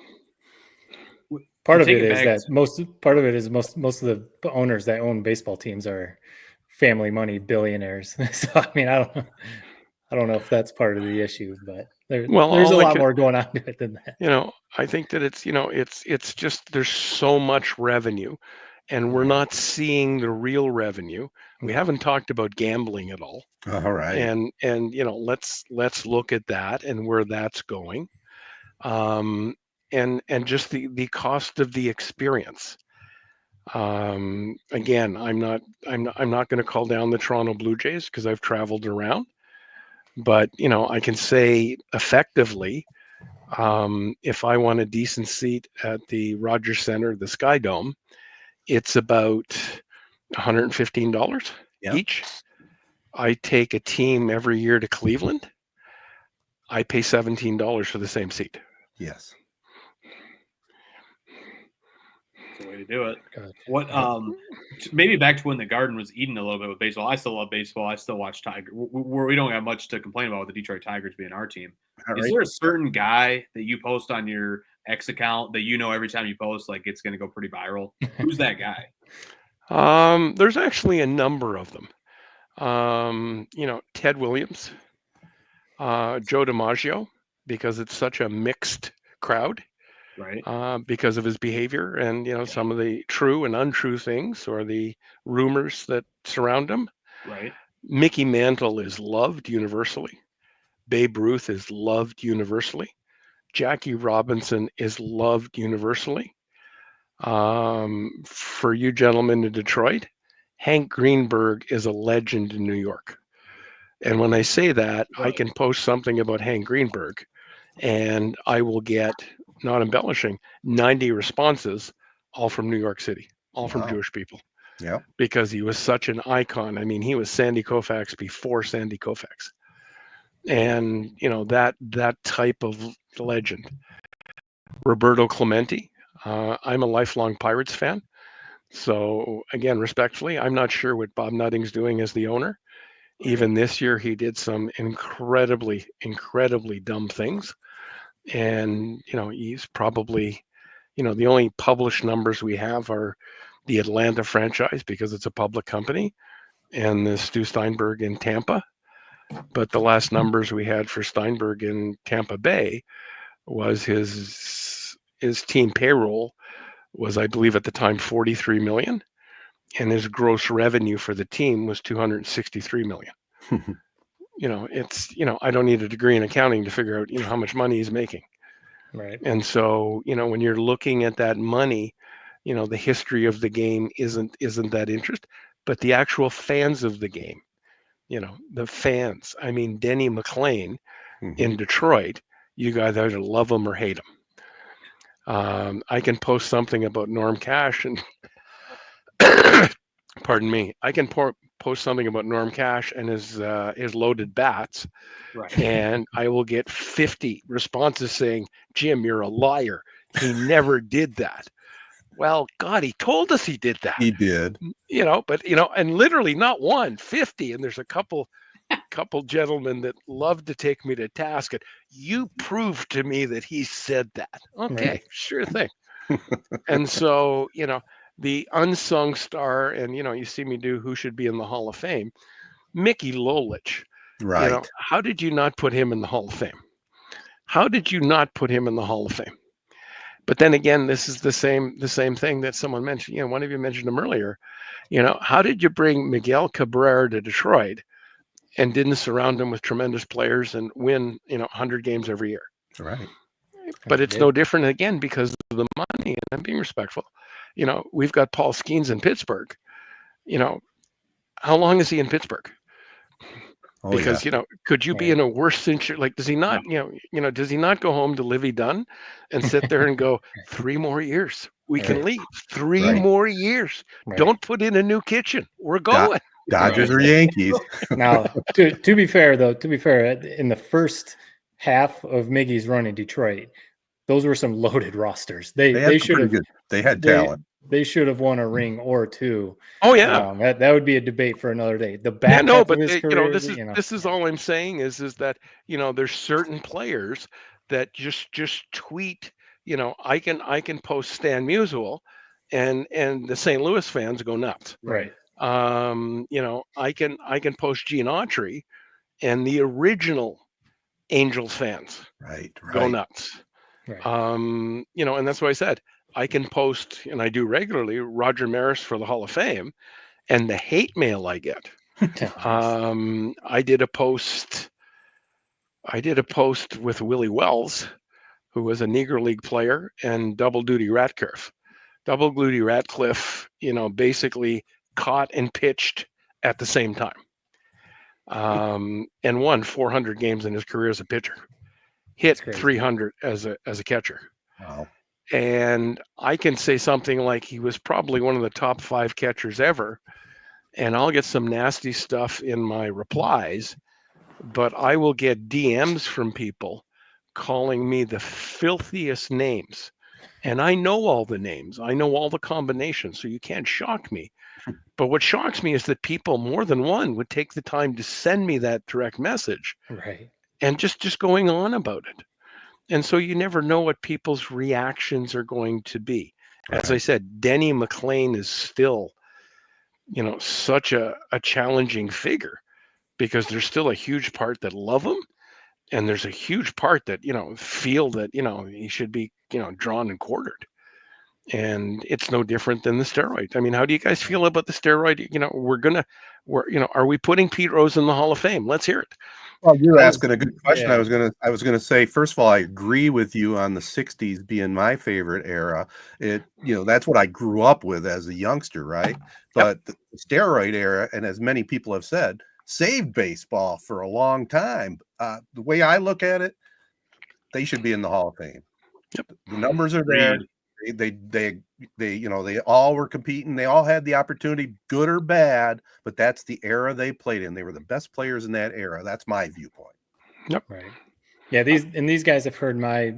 Part of it is most of the owners that own baseball teams are family money billionaires. So I mean, I don't know if that's part of the issue, but there's a lot more going on to it than that. I think that it's just there's so much revenue, and we're not seeing the real revenue. We haven't talked about gambling at all. All right. And let's look at that and where that's going. And just the cost of the experience. Again, I'm not going to call down the Toronto Blue Jays because I've traveled around, but I can say effectively, if I want a decent seat at the Rogers Center, the Sky Dome, it's about $115 each. I take a team every year to Cleveland. I pay $17 for the same seat. Yes. That's the way to do it. What maybe back to when the Garden was eating a little bit with baseball. I still love baseball. I still watch Tiger. We don't have much to complain about with the Detroit Tigers being our team. Is there a certain guy that you post on your X account that every time you post, like it's going to go pretty viral? Who's that guy? There's actually a number of them. Ted Williams, Joe DiMaggio, because it's such a mixed crowd, right? Because of his behavior and some of the true and untrue things or the rumors that surround him. Right. Mickey Mantle is loved universally. Babe Ruth is loved universally. Jackie Robinson is loved universally. For you gentlemen in Detroit, Hank Greenberg is a legend in New York. And when I say that, I can post something about Hank Greenberg and I will get, not embellishing, 90 responses, all from New York City, all from Jewish people. Yeah. Because he was such an icon. I mean, he was Sandy Koufax before Sandy Koufax. And, that type of legend. Roberto Clemente. I'm a lifelong Pirates fan. So again, respectfully, I'm not sure what Bob Nutting's doing as the owner. Even this year, he did some incredibly, incredibly dumb things. And, he's probably, the only published numbers we have are the Atlanta franchise because it's a public company and the Stu Steinberg in Tampa. But the last numbers we had for Steinberg in Tampa Bay was his team payroll was, I believe at the time, 43 million. And his gross revenue for the team was 263 million. It's, I don't need a degree in accounting to figure out, how much money he's making. Right. And so, when you're looking at that money, the history of the game isn't that interest, but the actual fans of the game, the fans. I mean, Denny McLain in Detroit, you guys either love him or hate him. I can post something about Norm Cash and pardon me. I can post something about Norm Cash and his loaded bats, Right. and I will get 50 responses saying, "Jim, you're a liar. He never did that." Well, God, he told us he did that. He did. But and literally not one, 50, and there's a couple gentlemen that love to take me to task. And you proved to me that he said that. Okay, Right. sure thing. And so, the unsung star, and you see me do who should be in the Hall of Fame, Mickey Lolich. Right. How did you not put him in the Hall of Fame? How did you not put him in the Hall of Fame? But then again, this is the same thing that someone mentioned. One of you mentioned him earlier. How did you bring Miguel Cabrera to Detroit and didn't surround him with tremendous players and win 100 games every year? Right. But it's no different again because of the money, and I'm being respectful. We've got Paul Skeens in Pittsburgh. How long is he in Pittsburgh? Oh, Because could you be in a worse situation? Like, does he not? Does he not go home to Livy Dunn and sit there and go, 3 more years? We can leave. 3 more years. Right. Don't put in a new kitchen. We're going. Dodgers or Yankees. Now, to be fair, in the first half of Miggy's run in Detroit, those were some loaded rosters. They should have. They had talent. They should have won a ring or two. Oh yeah, that would be a debate for another day. The back half of his career, this is all I'm saying is that there's certain players that just tweet. I can post Stan Musial, and the St. Louis fans go nuts. Right. I can post Gene Autry, and the original Angels fans go nuts. Right. And that's why I said I can post, and I do regularly, Roger Maris for the Hall of Fame, and the hate mail I get. I did a post with Willie Wells, who was a Negro League player, and Double Duty Ratcliffe. Double Duty Ratcliffe, basically caught and pitched at the same time, and won 400 games in his career as a pitcher. Hit 300 as a catcher. Wow. And I can say something like he was probably one of the top 5 catchers ever, and I'll get some nasty stuff in my replies, but I will get DMs from people calling me the filthiest names. And I know all the names. I know all the combinations, so you can't shock me. But what shocks me is that people, more than one, would take the time to send me that direct message. Right. And just going on about it. And so you never know what people's reactions are going to be. As I said, Denny McLain is still, such a challenging figure because there's still a huge part that love him. And there's a huge part that, feel that, he should be, drawn and quartered. And it's no different than the steroid. I mean, how do you guys feel about the steroid? Are we putting Pete Rose in the Hall of Fame? Let's hear it. Well, you're asking a good question. Yeah. I was gonna say, first of all, I agree with you on the 60s being my favorite era. That's what I grew up with as a youngster, right? But the steroid era, and as many people have said, saved baseball for a long time. The way I look at it, they should be in the Hall of Fame. Yep. The numbers are there. They all were competing. They all had the opportunity, good or bad, but that's the era they played in. They were the best players in that era. That's my viewpoint. Yep. Right. Yeah. These guys have heard my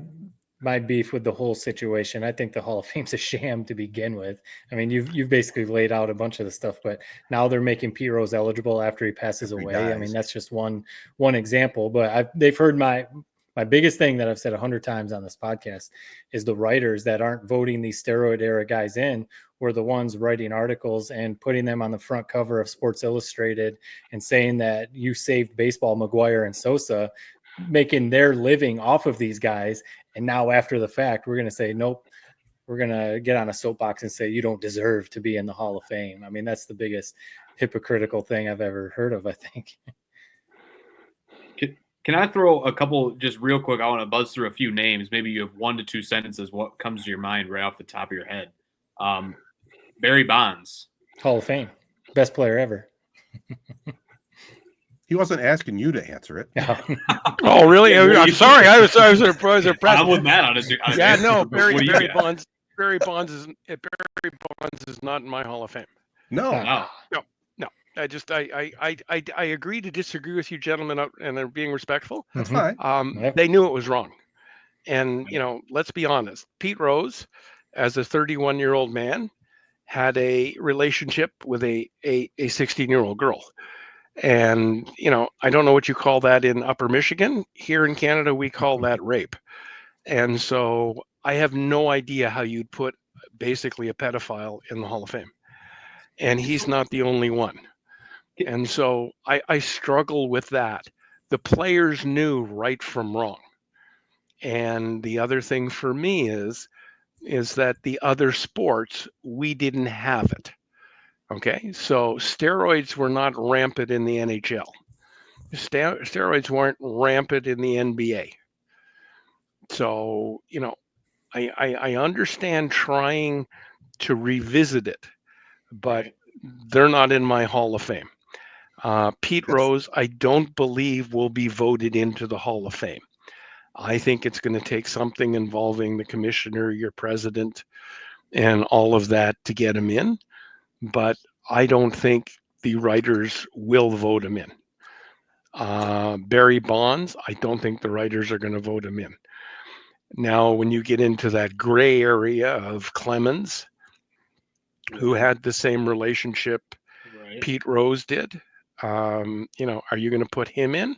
my beef with the whole situation. I think the Hall of Fame's a sham to begin with. I mean, you've basically laid out a bunch of the stuff, but now they're making Pete Rose eligible after he passes After he away. I mean, dies. that's just one example. But they've heard my biggest thing that I've said 100 times on this podcast is the writers that aren't voting these steroid era guys in were the ones writing articles and putting them on the front cover of Sports Illustrated and saying that you saved baseball, McGuire and Sosa, making their living off of these guys. And now after the fact, we're going to say, nope, we're going to get on a soapbox and say, you don't deserve to be in the Hall of Fame. I mean, that's the biggest hypocritical thing I've ever heard of, I think. Can I throw a couple just real quick? I want to buzz through a few names. Maybe you have 1 to 2 sentences. What comes to your mind right off the top of your head? Barry Bonds. Hall of Fame. Best player ever. He wasn't asking you to answer it. Oh, really? I'm sorry. I was impressed. I'm with Matt on his Yeah, answer, no, but what do you got? Barry Bonds is not in my Hall of Fame. No. Wow. I agree to disagree with you gentlemen, and they're being respectful. That's Mhm. fine. Yep. They knew it was wrong. And, let's be honest. Pete Rose, as a 31-year-old man, had a relationship with a 16-year-old girl. And, I don't know what you call that in Upper Michigan. Here in Canada, we call that rape. And so I have no idea how you'd put basically a pedophile in the Hall of Fame. And he's not the only one. And so I struggle with that. The players knew right from wrong. And the other thing for me is that the other sports, we didn't have it. Okay, so steroids were not rampant in the NHL. Steroids weren't rampant in the NBA. So, I understand trying to revisit it, but they're not in my Hall of Fame. Pete Rose, I don't believe will be voted into the Hall of Fame. I think it's going to take something involving the commissioner, your president, and all of that to get him in. But I don't think the writers will vote him in. Barry Bonds, I don't think the writers are going to vote him in. Now, when you get into that gray area of Clemens, who had the same relationship Pete Rose did, are you going to put him in?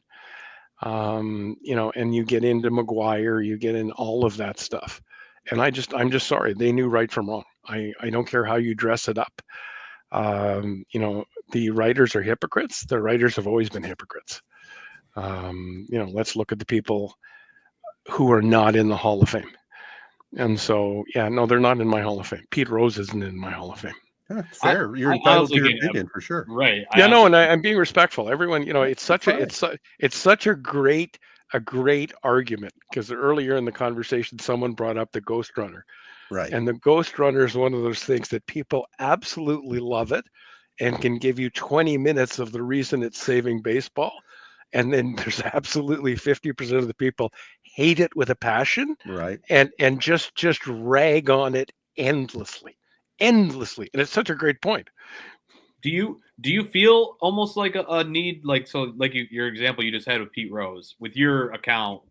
And you get into McGuire, you get in all of that stuff. And I'm just sorry. They knew right from wrong. I don't care how you dress it up. The writers are hypocrites. The writers have always been hypocrites. Let's look at the people who are not in the Hall of Fame. And so, they're not in my Hall of Fame. Pete Rose isn't in my Hall of Fame. That's fair. You're entitled to your opinion for sure. Right. And I'm being respectful. Everyone, it's such a great argument, because earlier in the conversation, someone brought up the Ghost Runner. Right. And the Ghost Runner is one of those things that people absolutely love it and can give you 20 minutes of the reason it's saving baseball. And then there's absolutely 50% of the people hate it with a passion. Right. And just rag on it endlessly. And it's such a great point. Do you feel almost like a need, your example you just had with Pete Rose, with your account,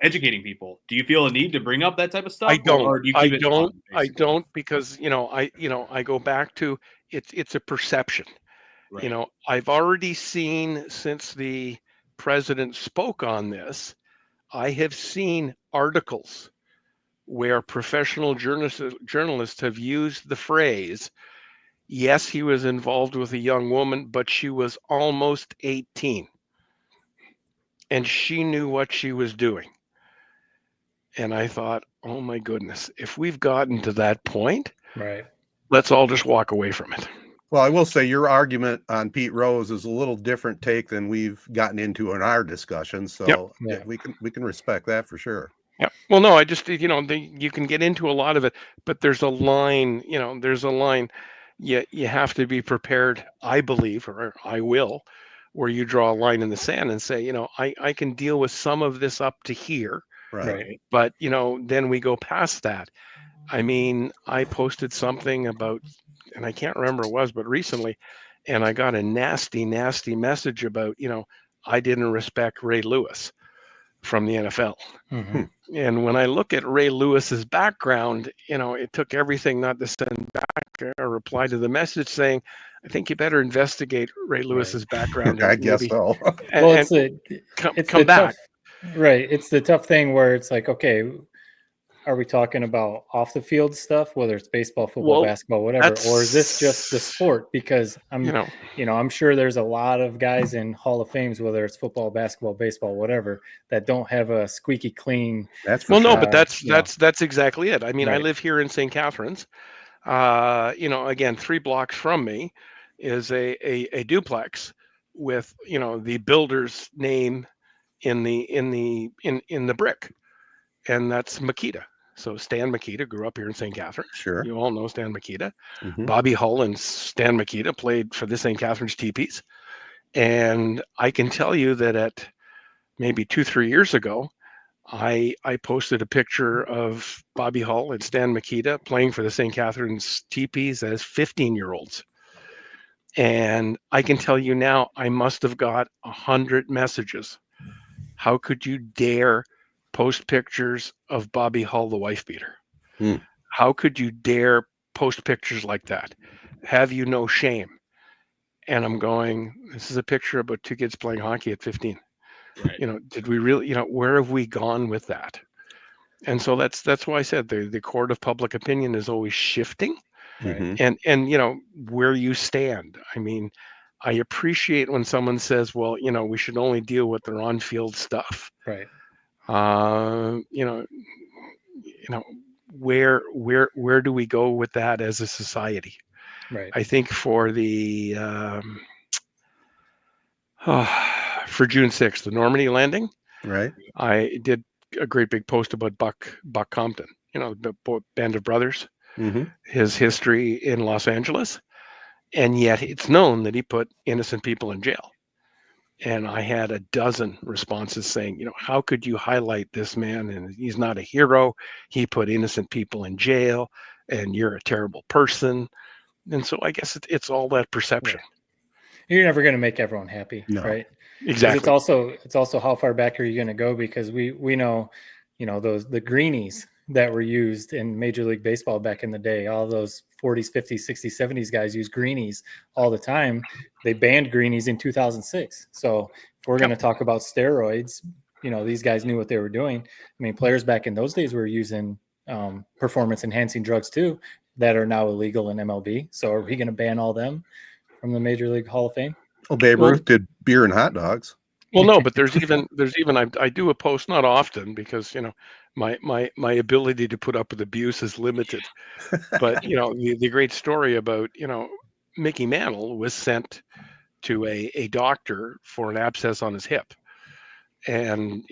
educating people? Do you feel a need to bring up that type of stuff? I don't. Or do you keep it fun, I don't, because I go back to it's a perception. Right. I've already seen, since the president spoke on this, I have seen articles where professional journalists have used the phrase, yes, he was involved with a young woman, but she was almost 18. And she knew what she was doing. And I thought, oh my goodness, if we've gotten to that point, right, let's all just walk away from it. Well, I will say your argument on Pete Rose is a little different take than we've gotten into in our discussion. So we can respect that for sure. Yeah. Well, no, I just, you can get into a lot of it, but there's a line, you have to be prepared, I believe, or I will, where you draw a line in the sand and say, I can deal with some of this up to here. Right. But, then we go past that. I mean, I posted something about, and I can't remember what it was, but recently, and I got a nasty, nasty message about, I didn't respect Ray Lewis. from the NFL. Mhm. And when I look at Ray Lewis's background, it took everything not to send back a reply to the message saying, I think you better investigate Ray Lewis's background I and guess maybe so. Well, and it's come the tough, back. right? It's the tough thing where it's like, okay, are we talking about off the field stuff, whether it's baseball, football, Well, basketball, whatever, or is this just the that's, sport? Because I'm sure there's a lot of guys in Hall of Fames, whether it's football, basketball, baseball, whatever, that don't have a squeaky clean. That's for well, no, sure. but Yeah. that's exactly it. I mean, I Right. live here in St. Catharines. Again, 3 blocks from me is a duplex with the builder's name in the brick, and that's Makita. So Stan Makita grew up here in St. Catharines. Sure. You all know Stan Makita. Mhm. Bobby Hull and Stan Makita played for the St. Catharines Teepees, and I can tell you that at maybe 2-3 years ago, I posted a picture of Bobby Hull and Stan Makita playing for the St. Catharines Teepees as 15-year-olds. And I can tell you now, I must have got 100 messages. How could you dare post pictures of Bobby Hull, the wife beater? Hmm. How could you dare post pictures like that? Have you no shame? And I'm going, this is a picture about 2 kids playing hockey at 15. Right. Did we really, where have we gone with that? And so that's why I said the court of public opinion is always shifting, Right. Mhm. and where you stand. I mean, I appreciate when someone says, well, we should only deal with their on-field stuff. Right. Where do we go with that as a society? Right. I think for the for June 6th, the Normandy landing, Right. I did a great big post about Buck Compton, the Band of Brothers, Mhm. his history in Los Angeles, and yet it's known that he put innocent people in jail. And I had a dozen responses saying, how could you highlight this man? And he's not a hero. He put innocent people in jail, and you're a terrible person. And so I guess it's all that perception. You're never going to make everyone happy, No. right? Because Exactly. it's also how far back are you going to go? Because we know, the greenies that were used in Major League Baseball back in the day, all those 40s, 50s, 60s, 70s guys use greenies all the time. They banned greenies in 2006. So if we're going to talk about steroids, these guys knew what they were doing. I mean, players back in those days were using performance enhancing drugs too, that are now illegal in MLB. So are we going to ban all them from the Major League Hall of Fame? Well, Babe Well- Ruth did beer and hot dogs. Well, no, but there's even I do a post, not often, because my ability to put up with abuse is limited. But the great story about Mickey Mantle was sent to a doctor for an abscess on his hip, and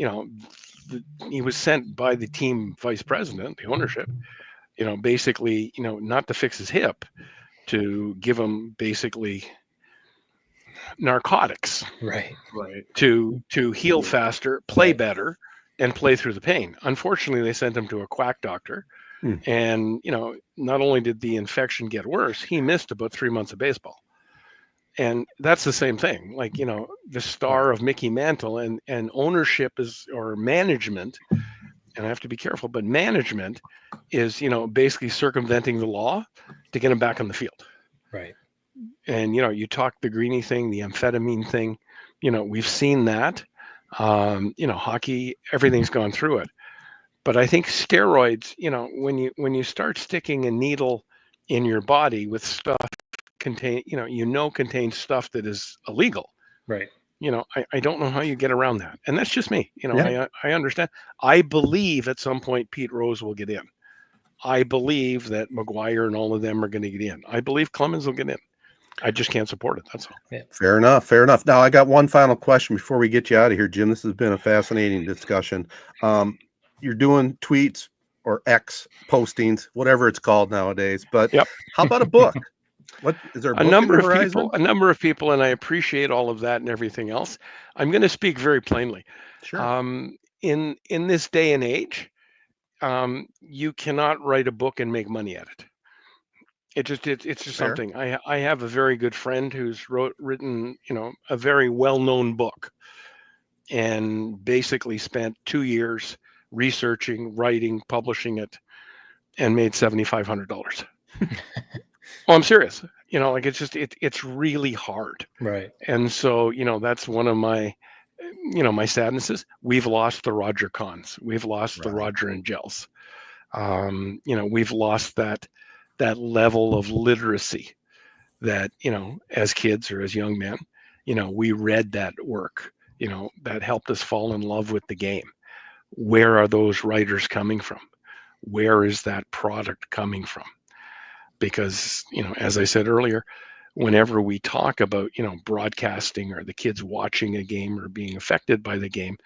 he was sent by the team vice president, the ownership, basically not to fix his hip, to give him basically narcotics Right. to heal faster, play better, and play through the pain. Unfortunately, they sent him to a quack doctor, and not only did the infection get worse, he missed about 3 months of baseball. And that's the same thing. Like the star of Mickey Mantle and ownership or management, and I have to be careful, but management is basically circumventing the law to get him back on the field. Right. And you talk the greenie thing, the amphetamine thing, we've seen that. Hockey, everything's gone through it. But I think steroids, when you start sticking a needle in your body with stuff contains stuff that is illegal. Right. I don't know how you get around that. And that's just me. Yeah. I understand. I believe at some point Pete Rose will get in. I believe that McGuire and all of them are going to get in. I believe Clemens will get in. I just can't support it. That's all. Yeah. Fair enough. Fair enough. Now, I got one final question before we get you out of here, Jim. This has been a fascinating discussion. You're doing tweets or X postings, whatever it's called nowadays. But Yep. How about a book? What is there? A number of people, and I appreciate all of that and everything else. I'm going to speak very plainly. Sure. In this day and age, you cannot write a book and make money at it. It's just Fair. something. I have a very good friend who's written a very well-known book, and basically spent 2 years researching, writing, publishing it, and made $7,500. Well, I'm serious. Like it's really hard. Right. And so, that's one of my, my sadnesses. We've lost the Roger Kahns. We've lost the Right. Roger Angels. We've lost that level of literacy that, as kids or as young men, we read that work, that helped us fall in love with the game. Where are those writers coming from? Where is that product coming from? Because, as I said earlier, whenever we talk about, broadcasting or the kids watching a game or being affected by the game,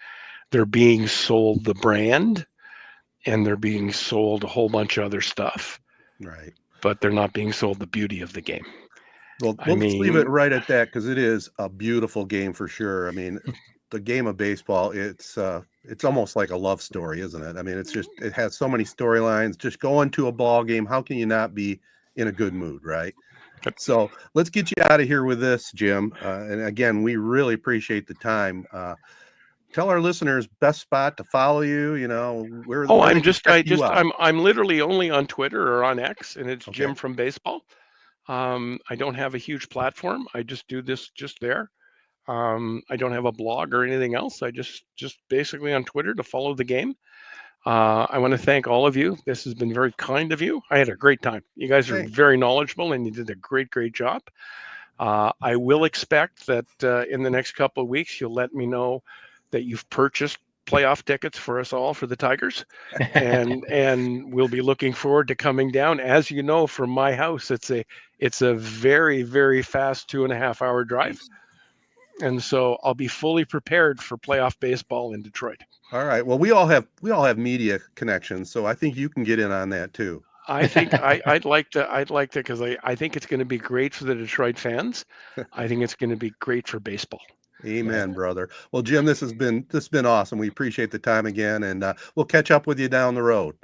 they're being sold the brand and they're being sold a whole bunch of other stuff. Right. But they're not being sold the beauty of the game. Well, we'll just leave it right at that because it is a beautiful game for sure. I mean, the game of baseball, it's almost like a love story, isn't it? I mean, it has so many storylines. Just going to a ball game, how can you not be in a good mood, right? So let's get you out of here with this, Jim. And again, we really appreciate the time. Tell our listeners best spot to follow you. Where I'm literally only on Twitter or on X, and it's Okay. Jim from Baseball. I don't have a huge platform. I just do this just there. I don't have a blog or anything else. I just basically on Twitter to follow the game. I want to thank all of you. This has been very kind of you. I had a great time. You guys are very knowledgeable and you did a great job. I will expect that in the next couple of weeks, you'll let me know that you've purchased playoff tickets for us all for the Tigers. and we'll be looking forward to coming down. As you know, from my house, it's a very, very fast 2.5 hour drive. And so I'll be fully prepared for playoff baseball in Detroit. All right. Well, we all have media connections, so I think you can get in on that too. I think I'd like to because I think it's going to be great for the Detroit fans. I think it's going to be great for baseball. Amen, brother. Well, Jim, this has been awesome. We appreciate the time again, and we'll catch up with you down the road.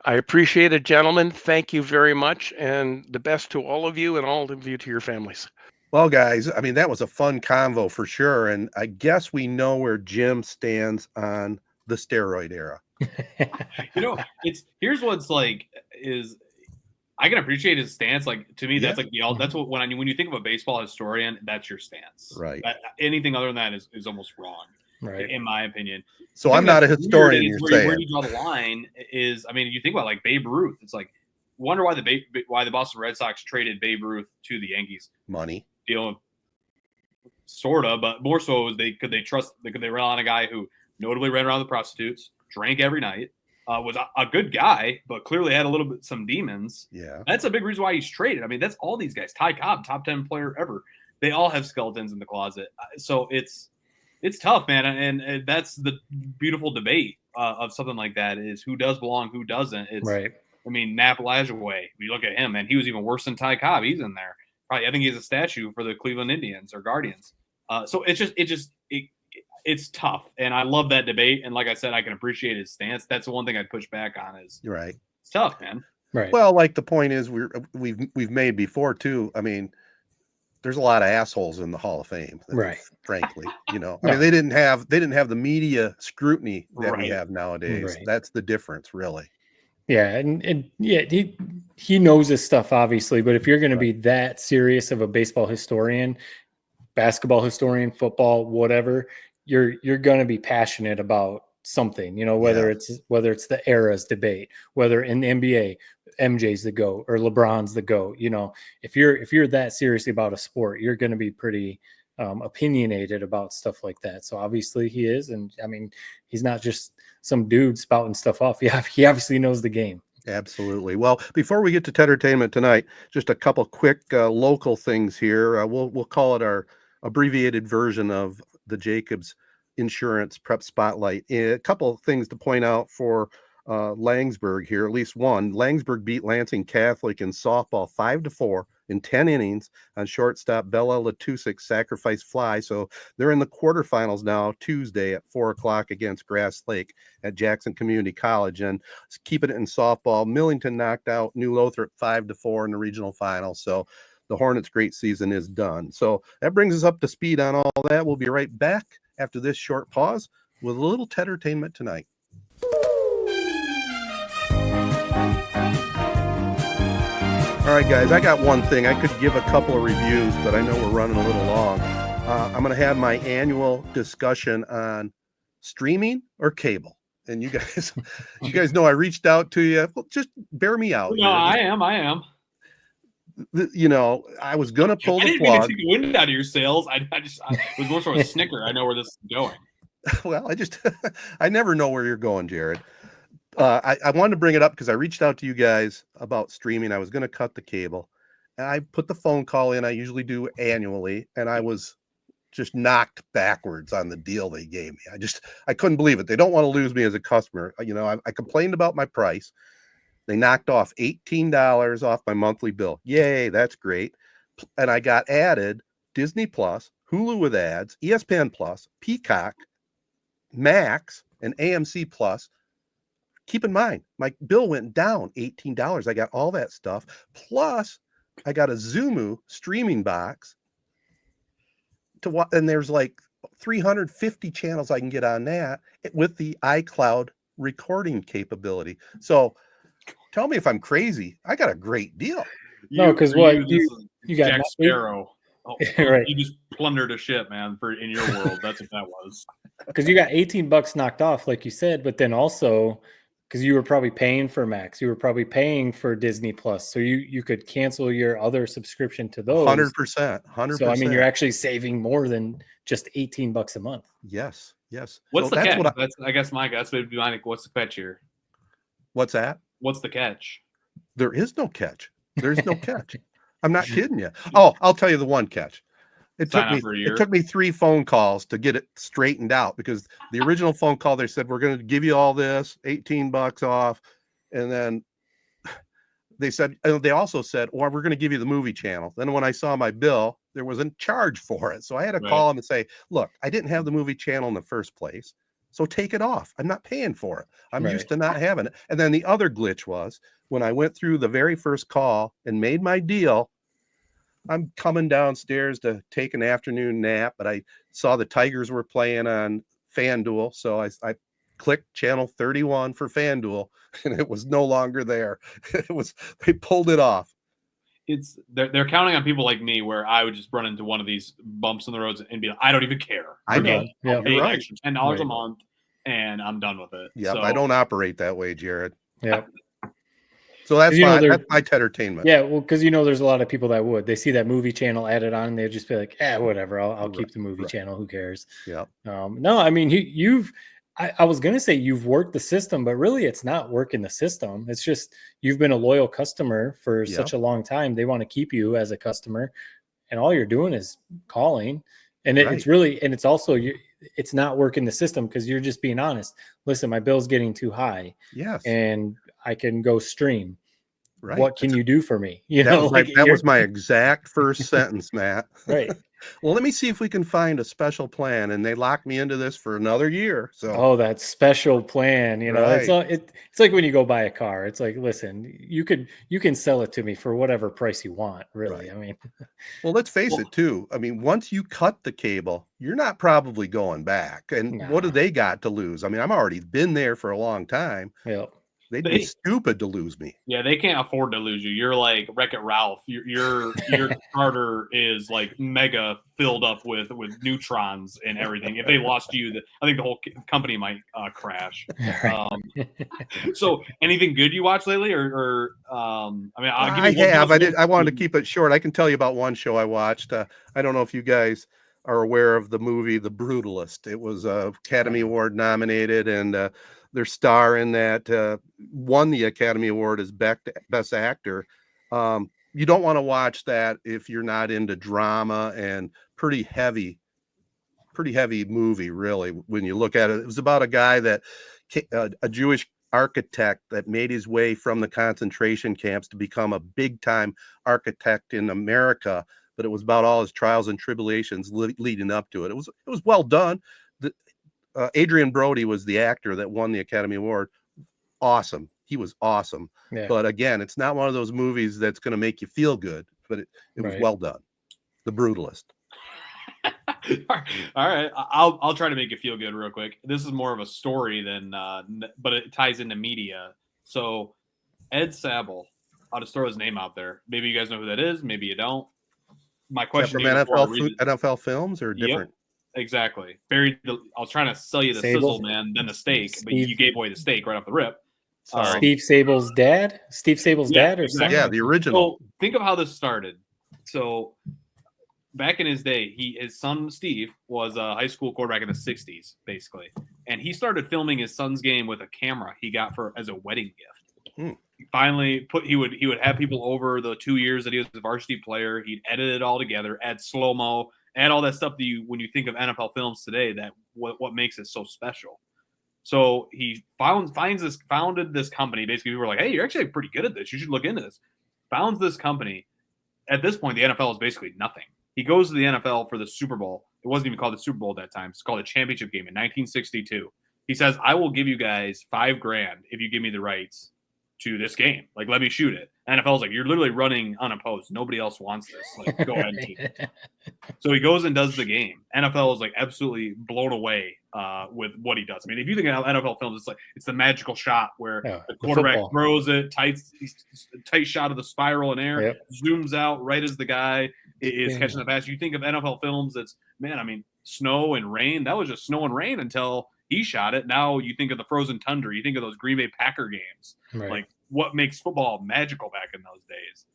I appreciate it, gentlemen. Thank you very much, and the best to all of you and all of you to your families. Well, guys, I mean, that was a fun convo for sure, and I guess we know where Jim stands on the steroid era. Here's what's like is I can appreciate his stance. Like to me, that's like that's what when you think of a baseball historian, that's your stance. Right. Anything other than that is almost wrong. Right. In my opinion. So I'm not a historian. You're saying where you draw the line is, I mean, you think about like Babe Ruth. It's like wonder why the Boston Red Sox traded Babe Ruth to the Yankees. Money. Sort of, but more so is could they rely on a guy who notably ran around the prostitutes, drank every night, was a good guy, but clearly had some demons. Yeah, that's a big reason why he's traded. I mean, that's all these guys. Ty Cobb, top 10 player ever. They all have skeletons in the closet. So it's tough, man, and that's the beautiful debate of something like that is who does belong, who doesn't. It's right. I mean, Nap Lajoie. You look at him, and he was even worse than Ty Cobb. He's in there. Probably, I think he's a statue for the Cleveland Indians or Guardians. So it's tough, and I love that debate. And like I said, I can appreciate his stance. That's the one thing I'd push back on. Is you're right. It's tough, man. Right. Well, like the point is, we've made before too. I mean, there's a lot of assholes in the Hall of Fame. Right. Frankly, I mean, they didn't have the media scrutiny that we have nowadays. Right. That's the difference, really. Yeah, and yeah, he knows his stuff obviously, but if you're going to be that serious of a baseball historian, basketball historian, football, whatever, you're going to be passionate about something, whether it's the eras debate, whether in the NBA, MJ's the GOAT or LeBron's the GOAT, if you're that serious about a sport, you're going to be pretty opinionated about stuff like that. So obviously he is, and I mean, he's not just some dude spouting stuff off. Yeah, he obviously knows the game. Absolutely. Well, before we get to Tedtertainment tonight, just a couple quick local things here. We'll call it our abbreviated version of the Jacobs Insurance Prep Spotlight. A couple of things to point out for Langsburg here, at least one. Langsburg beat Lansing Catholic in softball 5-4 in 10 innings on shortstop Bella Latusik sacrifice fly. So they're in the quarterfinals now Tuesday at 4:00 against Grass Lake at Jackson Community College. And keeping it in softball, Millington knocked out New Lothrop 5-4 in the regional final. So the Hornets' great season is done. So that brings us up to speed on all that. We'll be right back after this short pause with a little Tedtertainment tonight. All right, guys, I got one thing. I could give a couple of reviews, but I know we're running a little long. I'm going to have my annual discussion on streaming or cable. And you guys know I reached out to you. Well, just bear me out. No, I am. You know, I was going to pull I the didn't mean to plug. take the wind out of your sails. I was more sort of a snicker. I know where this is going. Well, I never know where you're going, Jared. I wanted to bring it up because I reached out to you guys about streaming. I was going to cut the cable, and I put the phone call in. I usually do annually, and I was just knocked backwards on the deal they gave me. I couldn't believe it. They don't want to lose me as a customer. You know, I complained about my price. They knocked off $18 off my monthly bill. Yay, that's great. And I got added Disney Plus, Hulu with ads, ESPN Plus, Peacock, Max, and AMC Plus. Keep in mind, my bill went down $18. I got all that stuff. Plus, I got a Zumu streaming box to watch, and there's like 350 channels I can get on that with the iCloud recording capability. So tell me if I'm crazy. I got a great deal. No, because you got Jack Sparrow. Oh, right. You just plundered a ship, man, in your world. That's what that was. Because you got $18 knocked off, like you said, but then also because you were probably paying for Max, you were probably paying for Disney Plus, so you could cancel your other subscription to those. 100%. So I mean, you're actually saving more than just $18 a month. Yes. What's So the that's catch? I guess my guess would be mine. What's the catch here? What's that? What's the catch? There is no catch. There's no catch. I'm not kidding you. Oh, I'll tell you the one catch. It took me 3 phone calls to get it straightened out, because the original phone call, they said, we're going to give you all this, $18 off. And then they also said, well, we're going to give you the movie channel. Then when I saw my bill, there was a charge for it. So I had to call them and say, look, I didn't have the movie channel in the first place, so take it off. I'm not paying for it. I'm used to not having it. And then the other glitch was when I went through the very first call and made my deal, I'm coming downstairs to take an afternoon nap, but I saw the Tigers were playing on FanDuel. So I clicked channel 31 for FanDuel, and it was no longer there. They pulled it off. They're counting on people like me, where I would just run into one of these bumps in the roads and be like, I don't even care. I know. I'll pay an extra $10 a month, and I'm done with it. Yeah, so, I don't operate that way, Jared. Yeah. So that's my entertainment. Yeah, well, because there's a lot of people that would. They see that movie channel added on, and they'd just be like, whatever, I'll keep the movie channel. Who cares? Yeah. No, I mean, I was going to say you've worked the system, but really it's not working the system. It's just you've been a loyal customer for such a long time. They want to keep you as a customer, and all you're doing is calling. And it's really, and it's also, it's not working the system because you're just being honest. Listen, my bill's getting too high. Yes. And I can go stream. Right. What can you do for me? That was my exact first sentence, Matt. Right. Well, let me see if we can find a special plan, and they locked me into this for another year. So that special plan, it's like when you go buy a car. It's like, listen, you can sell it to me for whatever price you want, really. Right. I mean, well, let's face it too. I mean, once you cut the cable, you're not probably going back. And what do they got to lose? I mean, I'm already been there for a long time. Yeah. They'd be stupid to lose me. Yeah, they can't afford to lose you. You're like Wreck-It Ralph. Your starter is like mega filled up with neutrons and everything. If they lost you, I think the whole company might crash. So, anything good you watched lately, or I mean, I'll give you I wanted to keep it short. I can tell you about one show I watched. I don't know if you guys are aware of the movie The Brutalist. It was Academy Award nominated, and their star in that won the Academy Award as Best Actor. You don't want to watch that if you're not into drama and pretty heavy movie, really. When you look at it, it was about a guy that a Jewish architect that made his way from the concentration camps to become a big time architect in America. But it was about all his trials and tribulations leading up to it. It was well done. Adrian Brody was the actor that won the Academy Award. Awesome. He was awesome. Yeah. But again, it's not one of those movies that's going to make you feel good, but it was well done. The Brutalist. All right. I'll try to make it feel good real quick. This is more of a story than, but it ties into media. So Ed Sabel, I'll just throw his name out there. Maybe you guys know who that is. Maybe you don't. My question From to you before I read it- NFL films or Yep. different? Exactly. I was trying to sell you the Sable? sizzle, man, then the steak, but Steve- you gave away the steak right off the rip. Sorry. Steve Sable's dad? Steve Sable's Yeah, dad or exactly. son? Yeah, the original. So think of how this started. So back in his day, his son Steve was a high school quarterback in the '60s, basically, and he started filming his son's game with a camera he got as a wedding gift. Hmm. He finally he would have people over the 2 years that he was a varsity player. He'd edit it all together, add slow mo, add all that stuff that when you think of NFL films today, that what makes it so special. So he founded this company. Basically, people were like, "Hey, you're actually pretty good at this. You should look into this." Founds this company. At this point, the NFL is basically nothing. He goes to the NFL for the Super Bowl. It wasn't even called the Super Bowl at that time. It's called a championship game in 1962. He says, "I will give you guys $5,000 if you give me the rights to this game. Like, let me shoot it." NFL's like, "You're literally running unopposed. Nobody else wants this. Like, go ahead, team." So he goes and does the game. NFL is like absolutely blown away with what he does. I mean, if you think of NFL films, it's the magical shot where the quarterback throws it, tight shot of the spiral in air, zooms out right as the guy is catching the pass. You think of NFL films, snow and rain. That was just snow and rain until he shot it. Now you think of the frozen tundra. You think of those Green Bay Packer games. Right. Like what makes football magical back in those days.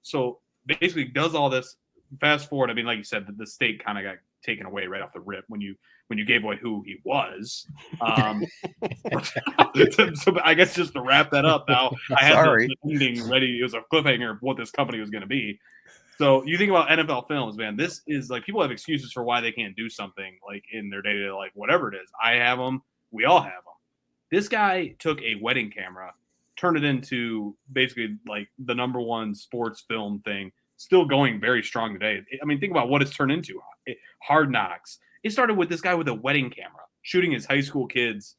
So basically does all this. Fast forward, like you said, the steak kind of got taken away right off the rip when you gave away who he was. So I guess just to wrap that up now, I had the ending ready. It was a cliffhanger of what this company was going to be. So you think about NFL films, man, this is like people have excuses for why they can't do something like in their day-to-day life, whatever it is. I have them. We all have them. This guy took a wedding camera, turned it into basically like the number one sports film thing, still going very strong today. I mean, think about what it's turned into. Hard Knocks. It started with this guy with a wedding camera shooting his high school kids,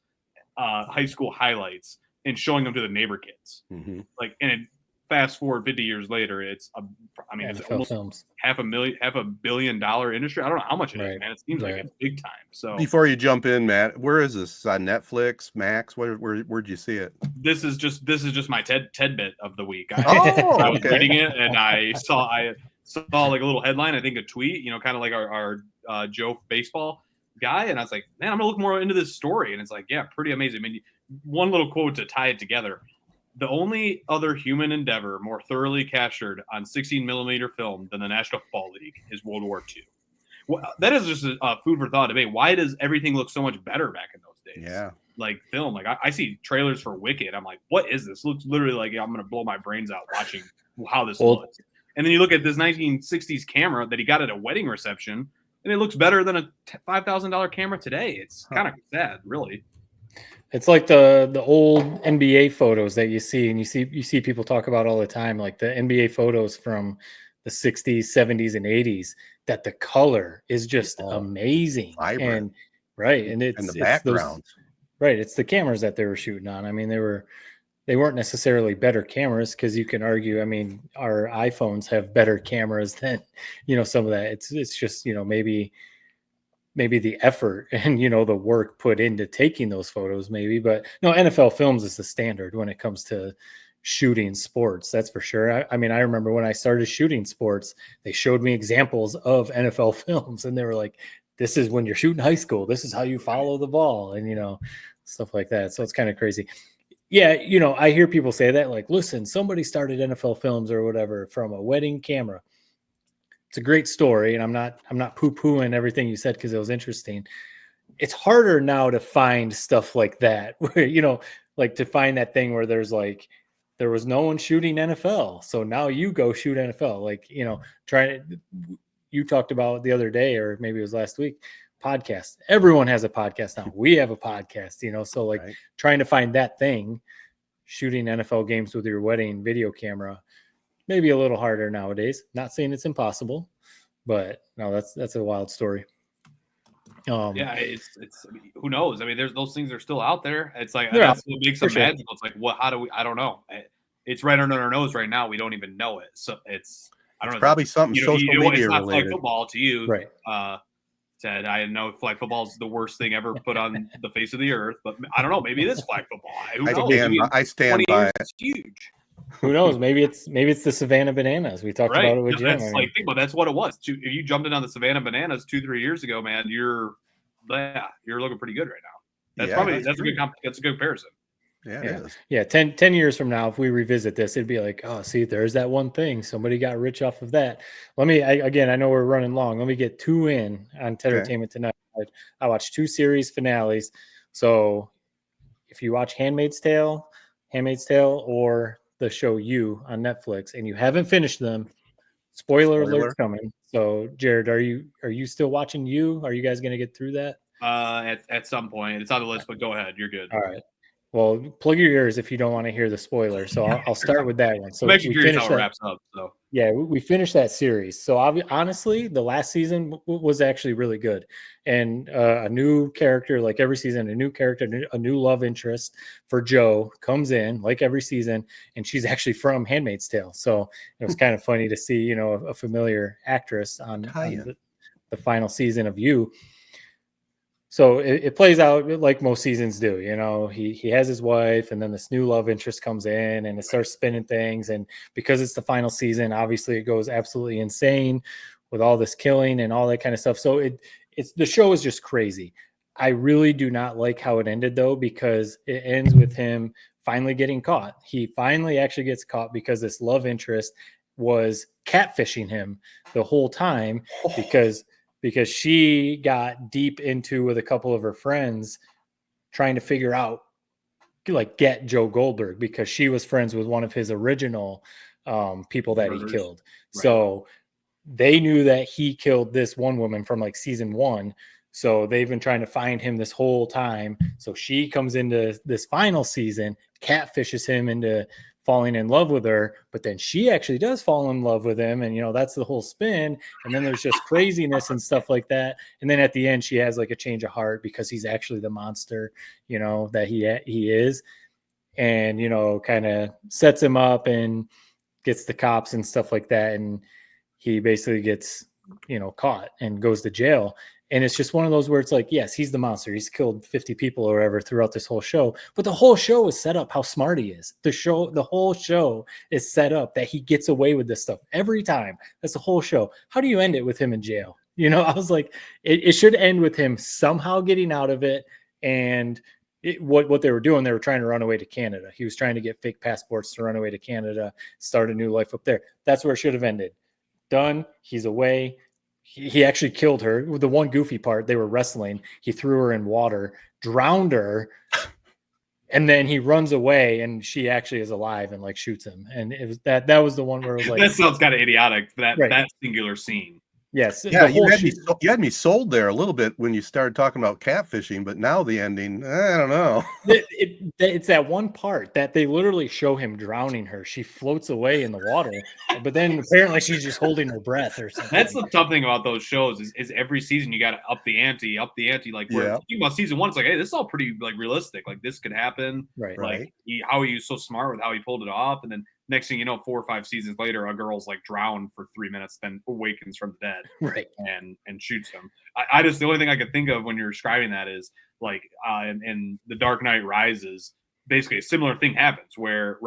high school highlights and showing them to the neighbor kids. Mm-hmm. Like, and fast forward 50 years later, it's it's almost films. $500 million industry. I don't know how much it is, man. It seems like it's big time. So before you jump in, Matt, where is this? On Netflix, Max? Where'd you see it? This is just my TED bit of the week. I was reading it and I saw like a little headline, I think a tweet, kind of like our Joe baseball guy, and I was like, man, I'm gonna look more into this story, and it's like, yeah, pretty amazing. I mean, one little quote to tie it together. The only other human endeavor more thoroughly captured on 16mm film than the National Football League is World War II. Well, that is just a food for thought debate. Why does everything look so much better back in those days? Yeah. Like film, like I see trailers for Wicked. I'm like, what is this? It looks literally like I'm going to blow my brains out watching how this looks. And then you look at this 1960s camera that he got at a wedding reception, and it looks better than a $5,000 camera today. It's kind of sad, really. It's like the old NBA photos that you see, and you see people talk about all the time, like the NBA photos from the 60s, 70s, and 80s, that the color is just amazing. Vibrant. And the backgrounds. It's the cameras that they were shooting on. I mean, they weren't necessarily better cameras, because you can argue, I mean, our iPhones have better cameras than, some of that. It's just, maybe the effort and, the work put into taking those photos maybe, but no, NFL films is the standard when it comes to shooting sports. That's for sure. I mean, I remember when I started shooting sports, they showed me examples of NFL films, and they were like, this is when you're shooting high school. This is how you follow the ball, and, stuff like that. So it's kind of crazy. Yeah. I hear people say that, like, listen, somebody started NFL films or whatever from a wedding camera. It's a great story, and I'm not poo-pooing everything you said because it was interesting. It's harder now to find stuff like that, where, like to find that thing where there was no one shooting NFL, so now you go shoot NFL. Like, you talked about the other day, or maybe it was last week, podcast. Everyone has a podcast now. We have a podcast, so like trying to find that thing, shooting NFL games with your wedding video camera, maybe a little harder nowadays. Not saying it's impossible, but no, that's a wild story. Yeah, it's who knows? I mean, those things are still out there. It's like that's what makes them magical. It's like, I don't know. It's right under our nose right now. We don't even know it. So I don't know. Probably something social media it's not related. like football to you, right? said, I know flag football is the worst thing ever put on the face of the earth, but I don't know. Maybe it is flag football. Who knows? Maybe I stand 20 by years it. is huge. Who knows? Maybe it's the Savannah Bananas. We talked about it with Jim. That's like, think about that's what it was. If you jumped in on the Savannah Bananas 2-3 years ago, man, you're looking pretty good right now. That's a good comparison. Yeah, Yeah. it is. Yeah, 10 years from now, if we revisit this, it'd be like, oh, see, there's that one thing. Somebody got rich off of that. I know we're running long. Let me get 2 in on Entertainment Tonight. I watched 2 series finales. So if you watch Handmaid's Tale, or the show You on Netflix, and you haven't finished them, spoiler alert's coming. So Jared, are you still watching You? Are you guys going to get through that? At some point, it's on the list, but go ahead. You're good. All right. Well, plug your ears if you don't want to hear the spoiler. So I'll start with that one. So I'm actually we curious finished how it that. wraps up. So Yeah, we finished that series. So honestly, the last season was actually really good, and a new character, like every season, a new character, a new love interest for Joe comes in, like every season, and she's actually from Handmaid's Tale. So it was kind of funny to see, a familiar actress on the final season of You. So it plays out like most seasons do. He has his wife, and then this new love interest comes in, and it starts spinning things. And because it's the final season, obviously it goes absolutely insane with all this killing and all that kind of stuff. So it's the show is just crazy. I really do not like how it ended, though, because it ends with him finally getting caught. He finally actually gets caught because this love interest was catfishing him the whole time because she got deep into with a couple of her friends trying to figure out, like, get Joe Goldberg, because she was friends with one of his original people that he killed. Right. So they knew that he killed this one woman from like season 1. So they've been trying to find him this whole time. So she comes into this final season, catfishes him into falling in love with her, but then she actually does fall in love with him, and that's the whole spin. And then there's just craziness and stuff like that. And then at the end, she has like a change of heart because he's actually the monster, that he is, and kind of sets him up and gets the cops and stuff like that, and he basically gets caught and goes to jail. And it's just one of those where it's like, yes, he's the monster. He's killed 50 people or whatever throughout this whole show. But the whole show is set up how smart he is. The whole show is set up that he gets away with this stuff every time. That's the whole show. How do you end it with him in jail? I was like, it should end with him somehow getting out of it. And what they were doing, they were trying to run away to Canada. He was trying to get fake passports to run away to Canada, start a new life up there. That's where it should have ended. Done. He's away. He actually killed her. The one goofy part, they were wrestling. He threw her in water, drowned her, and then he runs away, and she actually is alive and like shoots him. And it was that was the one where it was like, that sounds kind of idiotic. That singular scene. Yes. Yeah, you had me sold there a little bit when you started talking about catfishing, but now the ending, I don't know. It's that one part that they literally show him drowning her. She floats away in the water, but then apparently she's just holding her breath or something. That's the tough thing about those shows is every season you got to up the ante. Like we're thinking about season 1, it's like, hey, this is all pretty like realistic. Like this could happen. Right. Like how he was so smart with how he pulled it off, and then next thing you know, 4 or 5 seasons later, a girl's like drowned for 3 minutes, then awakens from the dead, right, and shoots him. I just, the only thing I could think of when you're describing that is like in The Dark Knight Rises, basically a similar thing happens where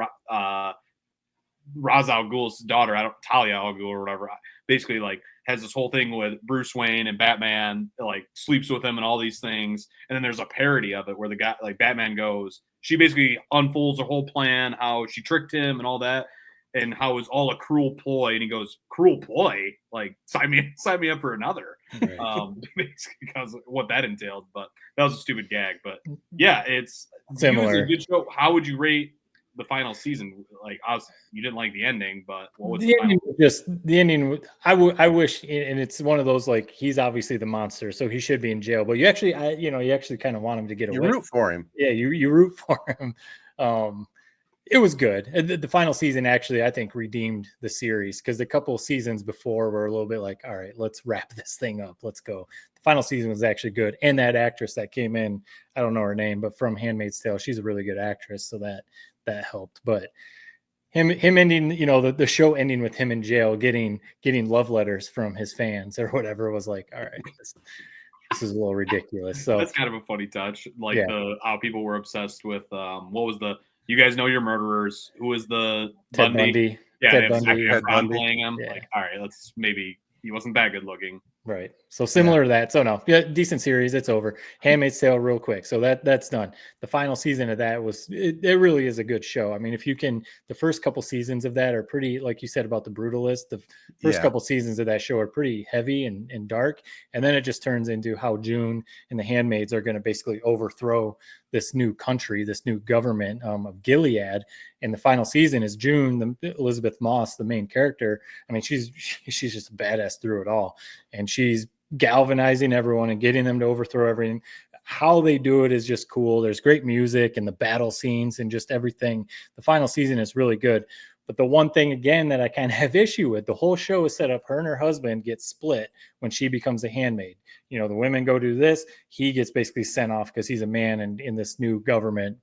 Ra's al Ghul's daughter, Talia al Ghul or whatever, basically like has this whole thing with Bruce Wayne, and Batman like sleeps with him and all these things, and then there's a parody of it where the guy, like Batman goes, she basically unfolds her whole plan, how she tricked him and all that, and how it was all a cruel ploy. And he goes, "Cruel ploy? Like sign me up for another." Right. Basically because what that entailed. But that was a stupid gag. But yeah, it's similar. A good show. How would you rate the final season? Like, you didn't like the ending, but what was the ending? The ending. I wish, and it's one of those, like, he's obviously the monster, so he should be in jail. But you actually, you actually kind of want him to get away. You root for him. Yeah, you root for him. It was good. The final season actually, I think, redeemed the series, because the couple of seasons before were a little bit like, all right, let's wrap this thing up. Let's go. The final season was actually good. And that actress that came in, I don't know her name, but from Handmaid's Tale, she's a really good actress. So that helped. But him ending, the show ending with him in jail, getting love letters from his fans or whatever, was like, all right, this is a little ridiculous. So That's kind of a funny touch. Like Yeah. the how people were obsessed with what was the you guys know your murderers? Who was the Ted Bundy. Yeah, Ted they have Zac Bundy. Ted Efron Bundy. playing him. Yeah. Like, all right, let's maybe he wasn't that good looking. Right. So similar to that. So no, yeah, decent series. It's over. Handmaid's Tale, real quick. So that's done. The final season of that was it really is a good show. I mean, if you can, the first couple seasons of that are pretty, like you said about the Brutalist. The first Yeah. couple seasons of that show are pretty heavy and dark, and then it just turns into how June and the Handmaids are going to basically overthrow this new country, this new government of Gilead. And the final season is June, Elizabeth Moss, the main character. I mean, she's just a badass through it all, and she's galvanizing everyone and getting them to overthrow everything. How they do it is just cool. There's great music and the battle scenes and just everything. The final season is really good. But the one thing again that I kind of have issue with, the whole show is set up, her and her husband get split when she becomes a handmaid. You know, the women go do this, he gets basically sent off because he's a man and in this new government.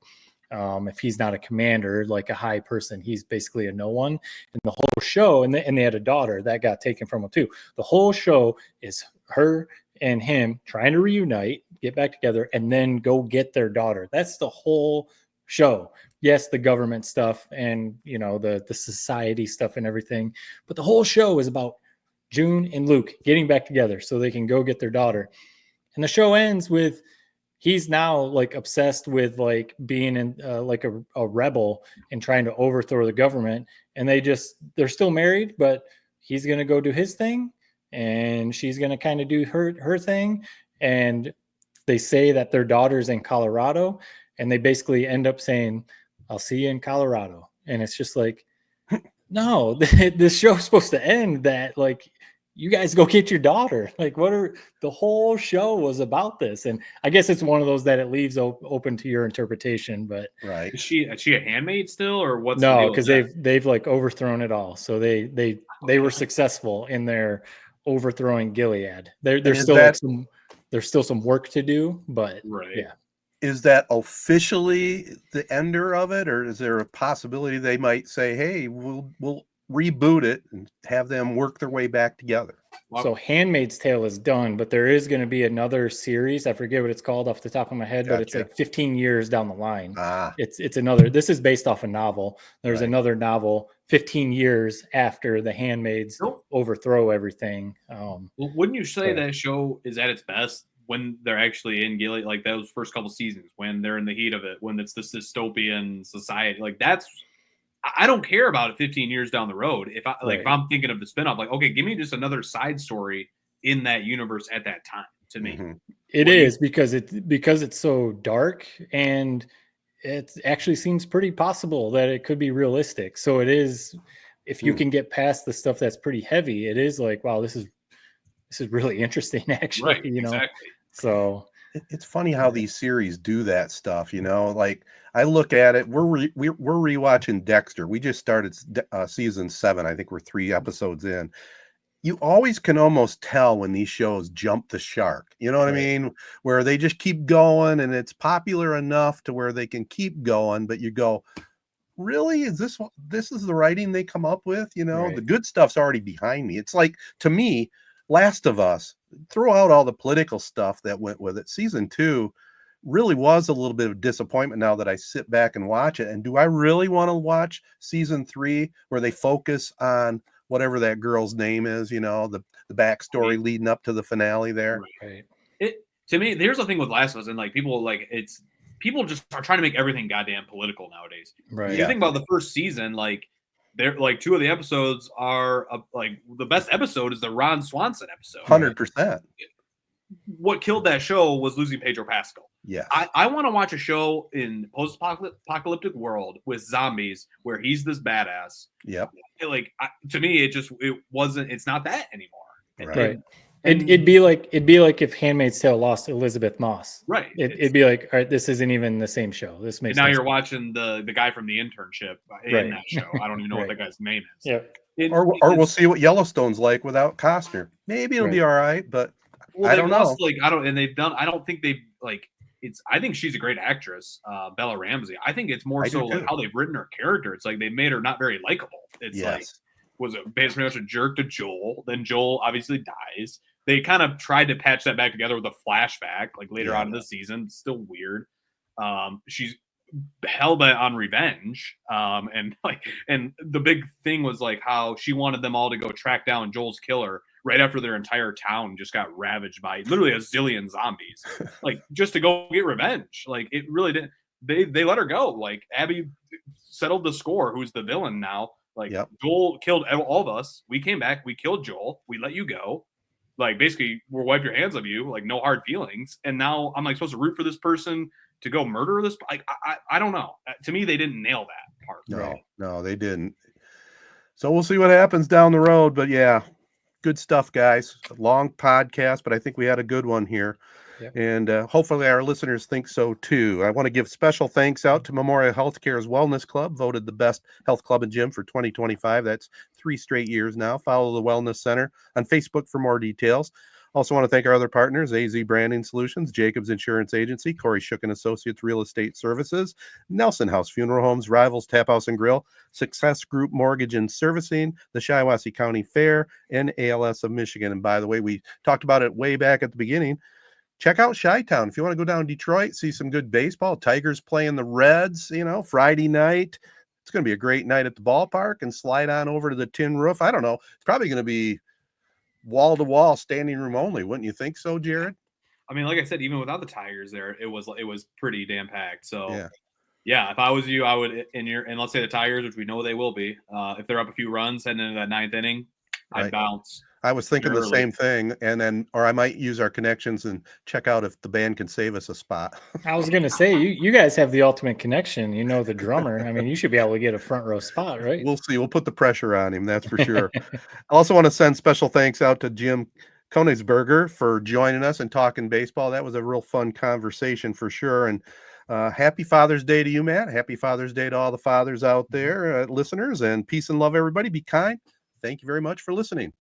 If he's not a commander, like a high person, he's basically a no one. And the whole show, and they had a daughter that got taken from him too. The whole show is her and him trying to reunite, get back together, and then go get their daughter. That's the whole show. Yes, the government stuff and the society stuff and everything, but the whole show is about June and Luke getting back together so they can go get their daughter. And the show ends with he's now like obsessed with like being in like a rebel and trying to overthrow the government. And they're still married, but he's going to go do his thing and she's going to kind of do her thing. And they say that their daughter's in Colorado, and they basically end up saying, I'll see you in Colorado. And it's just like, no, this show's supposed to end that like, you guys go get your daughter. Like, the whole show was about this. And I guess it's one of those that it leaves open to your interpretation, but Right. Is she a handmaid still, or what's no, because they've like overthrown it all. So they were successful in their overthrowing Gilead. There's still some work to do, but right. Yeah. Is that officially the ender of it, or is there a possibility they might say, hey, we'll reboot it and have them work their way back together? So Handmaid's Tale is done, but there is going to be another series. I forget what it's called off the top of my head, but it's like 15 years down the line. It's another. This is based off a novel. There's another novel 15 years after the Handmaids overthrow everything. Well, wouldn't you say that show is at its best when they're actually in Gilead, like those first couple seasons, when they're in the heat of it, when it's this dystopian society? Like I don't care about it 15 years down the road. If I'm thinking of the spinoff, like, okay, give me just another side story in that universe at that time. To me, it is because it's so dark, and it actually seems pretty possible that it could be realistic. So it is, if you can get past the stuff that's pretty heavy, it is like, wow, this is really interesting, actually. Right, exactly. So it's funny how these series do that stuff, like I look at it, we're rewatching Dexter. We just started season 7. I think we're 3 episodes in. You always can almost tell when these shows jump the shark, you know what I mean? Where they just keep going and it's popular enough to where they can keep going, but you go, really? Is this is the writing they come up with? The good stuff's already behind me. It's like, to me, Last of Us, throw out all the political stuff that went with it. Season 2 really was a little bit of disappointment now that I sit back and watch it. And do I really want to watch season 3 where they focus on whatever that girl's name is, the backstory leading up to the finale there? Right. To me, here's the thing with Last of Us, and like people just are trying to make everything goddamn political nowadays. Right. You think about the first season, like they're like 2 of the episodes are like the best episode is the Ron Swanson episode. 100%. What killed that show was losing Pedro Pascal. Yeah. I want to watch a show in post-apocalyptic world with zombies where he's this badass. Yep. To me, it's not that anymore. Right. It'd be like if Handmaid's Tale lost Elizabeth Moss. Right. It'd be like, all right, this isn't even the same show. This makes now you're watching the guy from The Internship in that show. I don't even know what the guy's name is. Yeah. Or we'll see what Yellowstone's like without Costner. Maybe it'll be all right, but I don't know. I don't think they've I think she's a great actress, Bella Ramsey. I think it's more so like how they've written her character. It's like they made her not very likable. It's like, was it pretty much a jerk to Joel? Then Joel obviously dies. they kind of tried to patch that back together with a flashback, like later Yeah. on in the season. It's still weird. She's hell bent on revenge. And the big thing was like how she wanted them all to go track down Joel's killer right after their entire town just got ravaged by literally a zillion zombies, like just to go get revenge. Like it really didn't. They let her go. Like Abby settled the score. Who's the villain now? Like Yep. Joel killed all of us. We came back. We killed Joel. We let you go. Like basically, we'll wipe your hands of you. Like no hard feelings. And now I'm like supposed to root for this person to go murder this. Like I don't know. To me, they didn't nail that part. No, they didn't. So we'll see what happens down the road. But yeah, good stuff, guys. Long podcast, but I think we had a good one here. Yep. And hopefully our listeners think so too. I want to give special thanks out to Memorial Healthcare's Wellness Club, voted the best health club and gym for 2025. That's 3 straight years now. Follow the Wellness Center on Facebook for more details. Also want to thank our other partners, AZ Branding Solutions, Jacobs Insurance Agency, Corey Shook and Associates Real Estate Services, Nelson House Funeral Homes, Rivals Tap House and Grill, Success Group Mortgage and Servicing, the Shiawassee County Fair, and ALS of Michigan. And by the way, we talked about it way back at the beginning. Check out Chi-Town. If you want to go down to Detroit, see some good baseball, Tigers playing the Reds, Friday night. It's going to be a great night at the ballpark, and slide on over to the Tin Roof. I don't know. It's probably going to be wall-to-wall standing room only. Wouldn't you think so, Jared? I mean, like I said, even without the Tigers there, it was pretty damn packed. So Yeah. if I was you, I would and let's say the Tigers, which we know they will be, if they're up a few runs heading into that 9th inning, I'd Right. bounce. I was thinking the Early. same thing, or I might use our connections and check out if the band can save us a spot. I was gonna say you guys have the ultimate connection. You know the drummer. I mean, you should be able to get a front row spot, right? We'll see. We'll put the pressure on him, that's for sure. I also want to send special thanks out to Jim Konigsberger for joining us and talking baseball. That was a real fun conversation for sure. And happy Father's Day to you, Matt. Happy Father's Day to all the fathers out there, listeners, and peace and love, everybody. Be kind. Thank you very much for listening.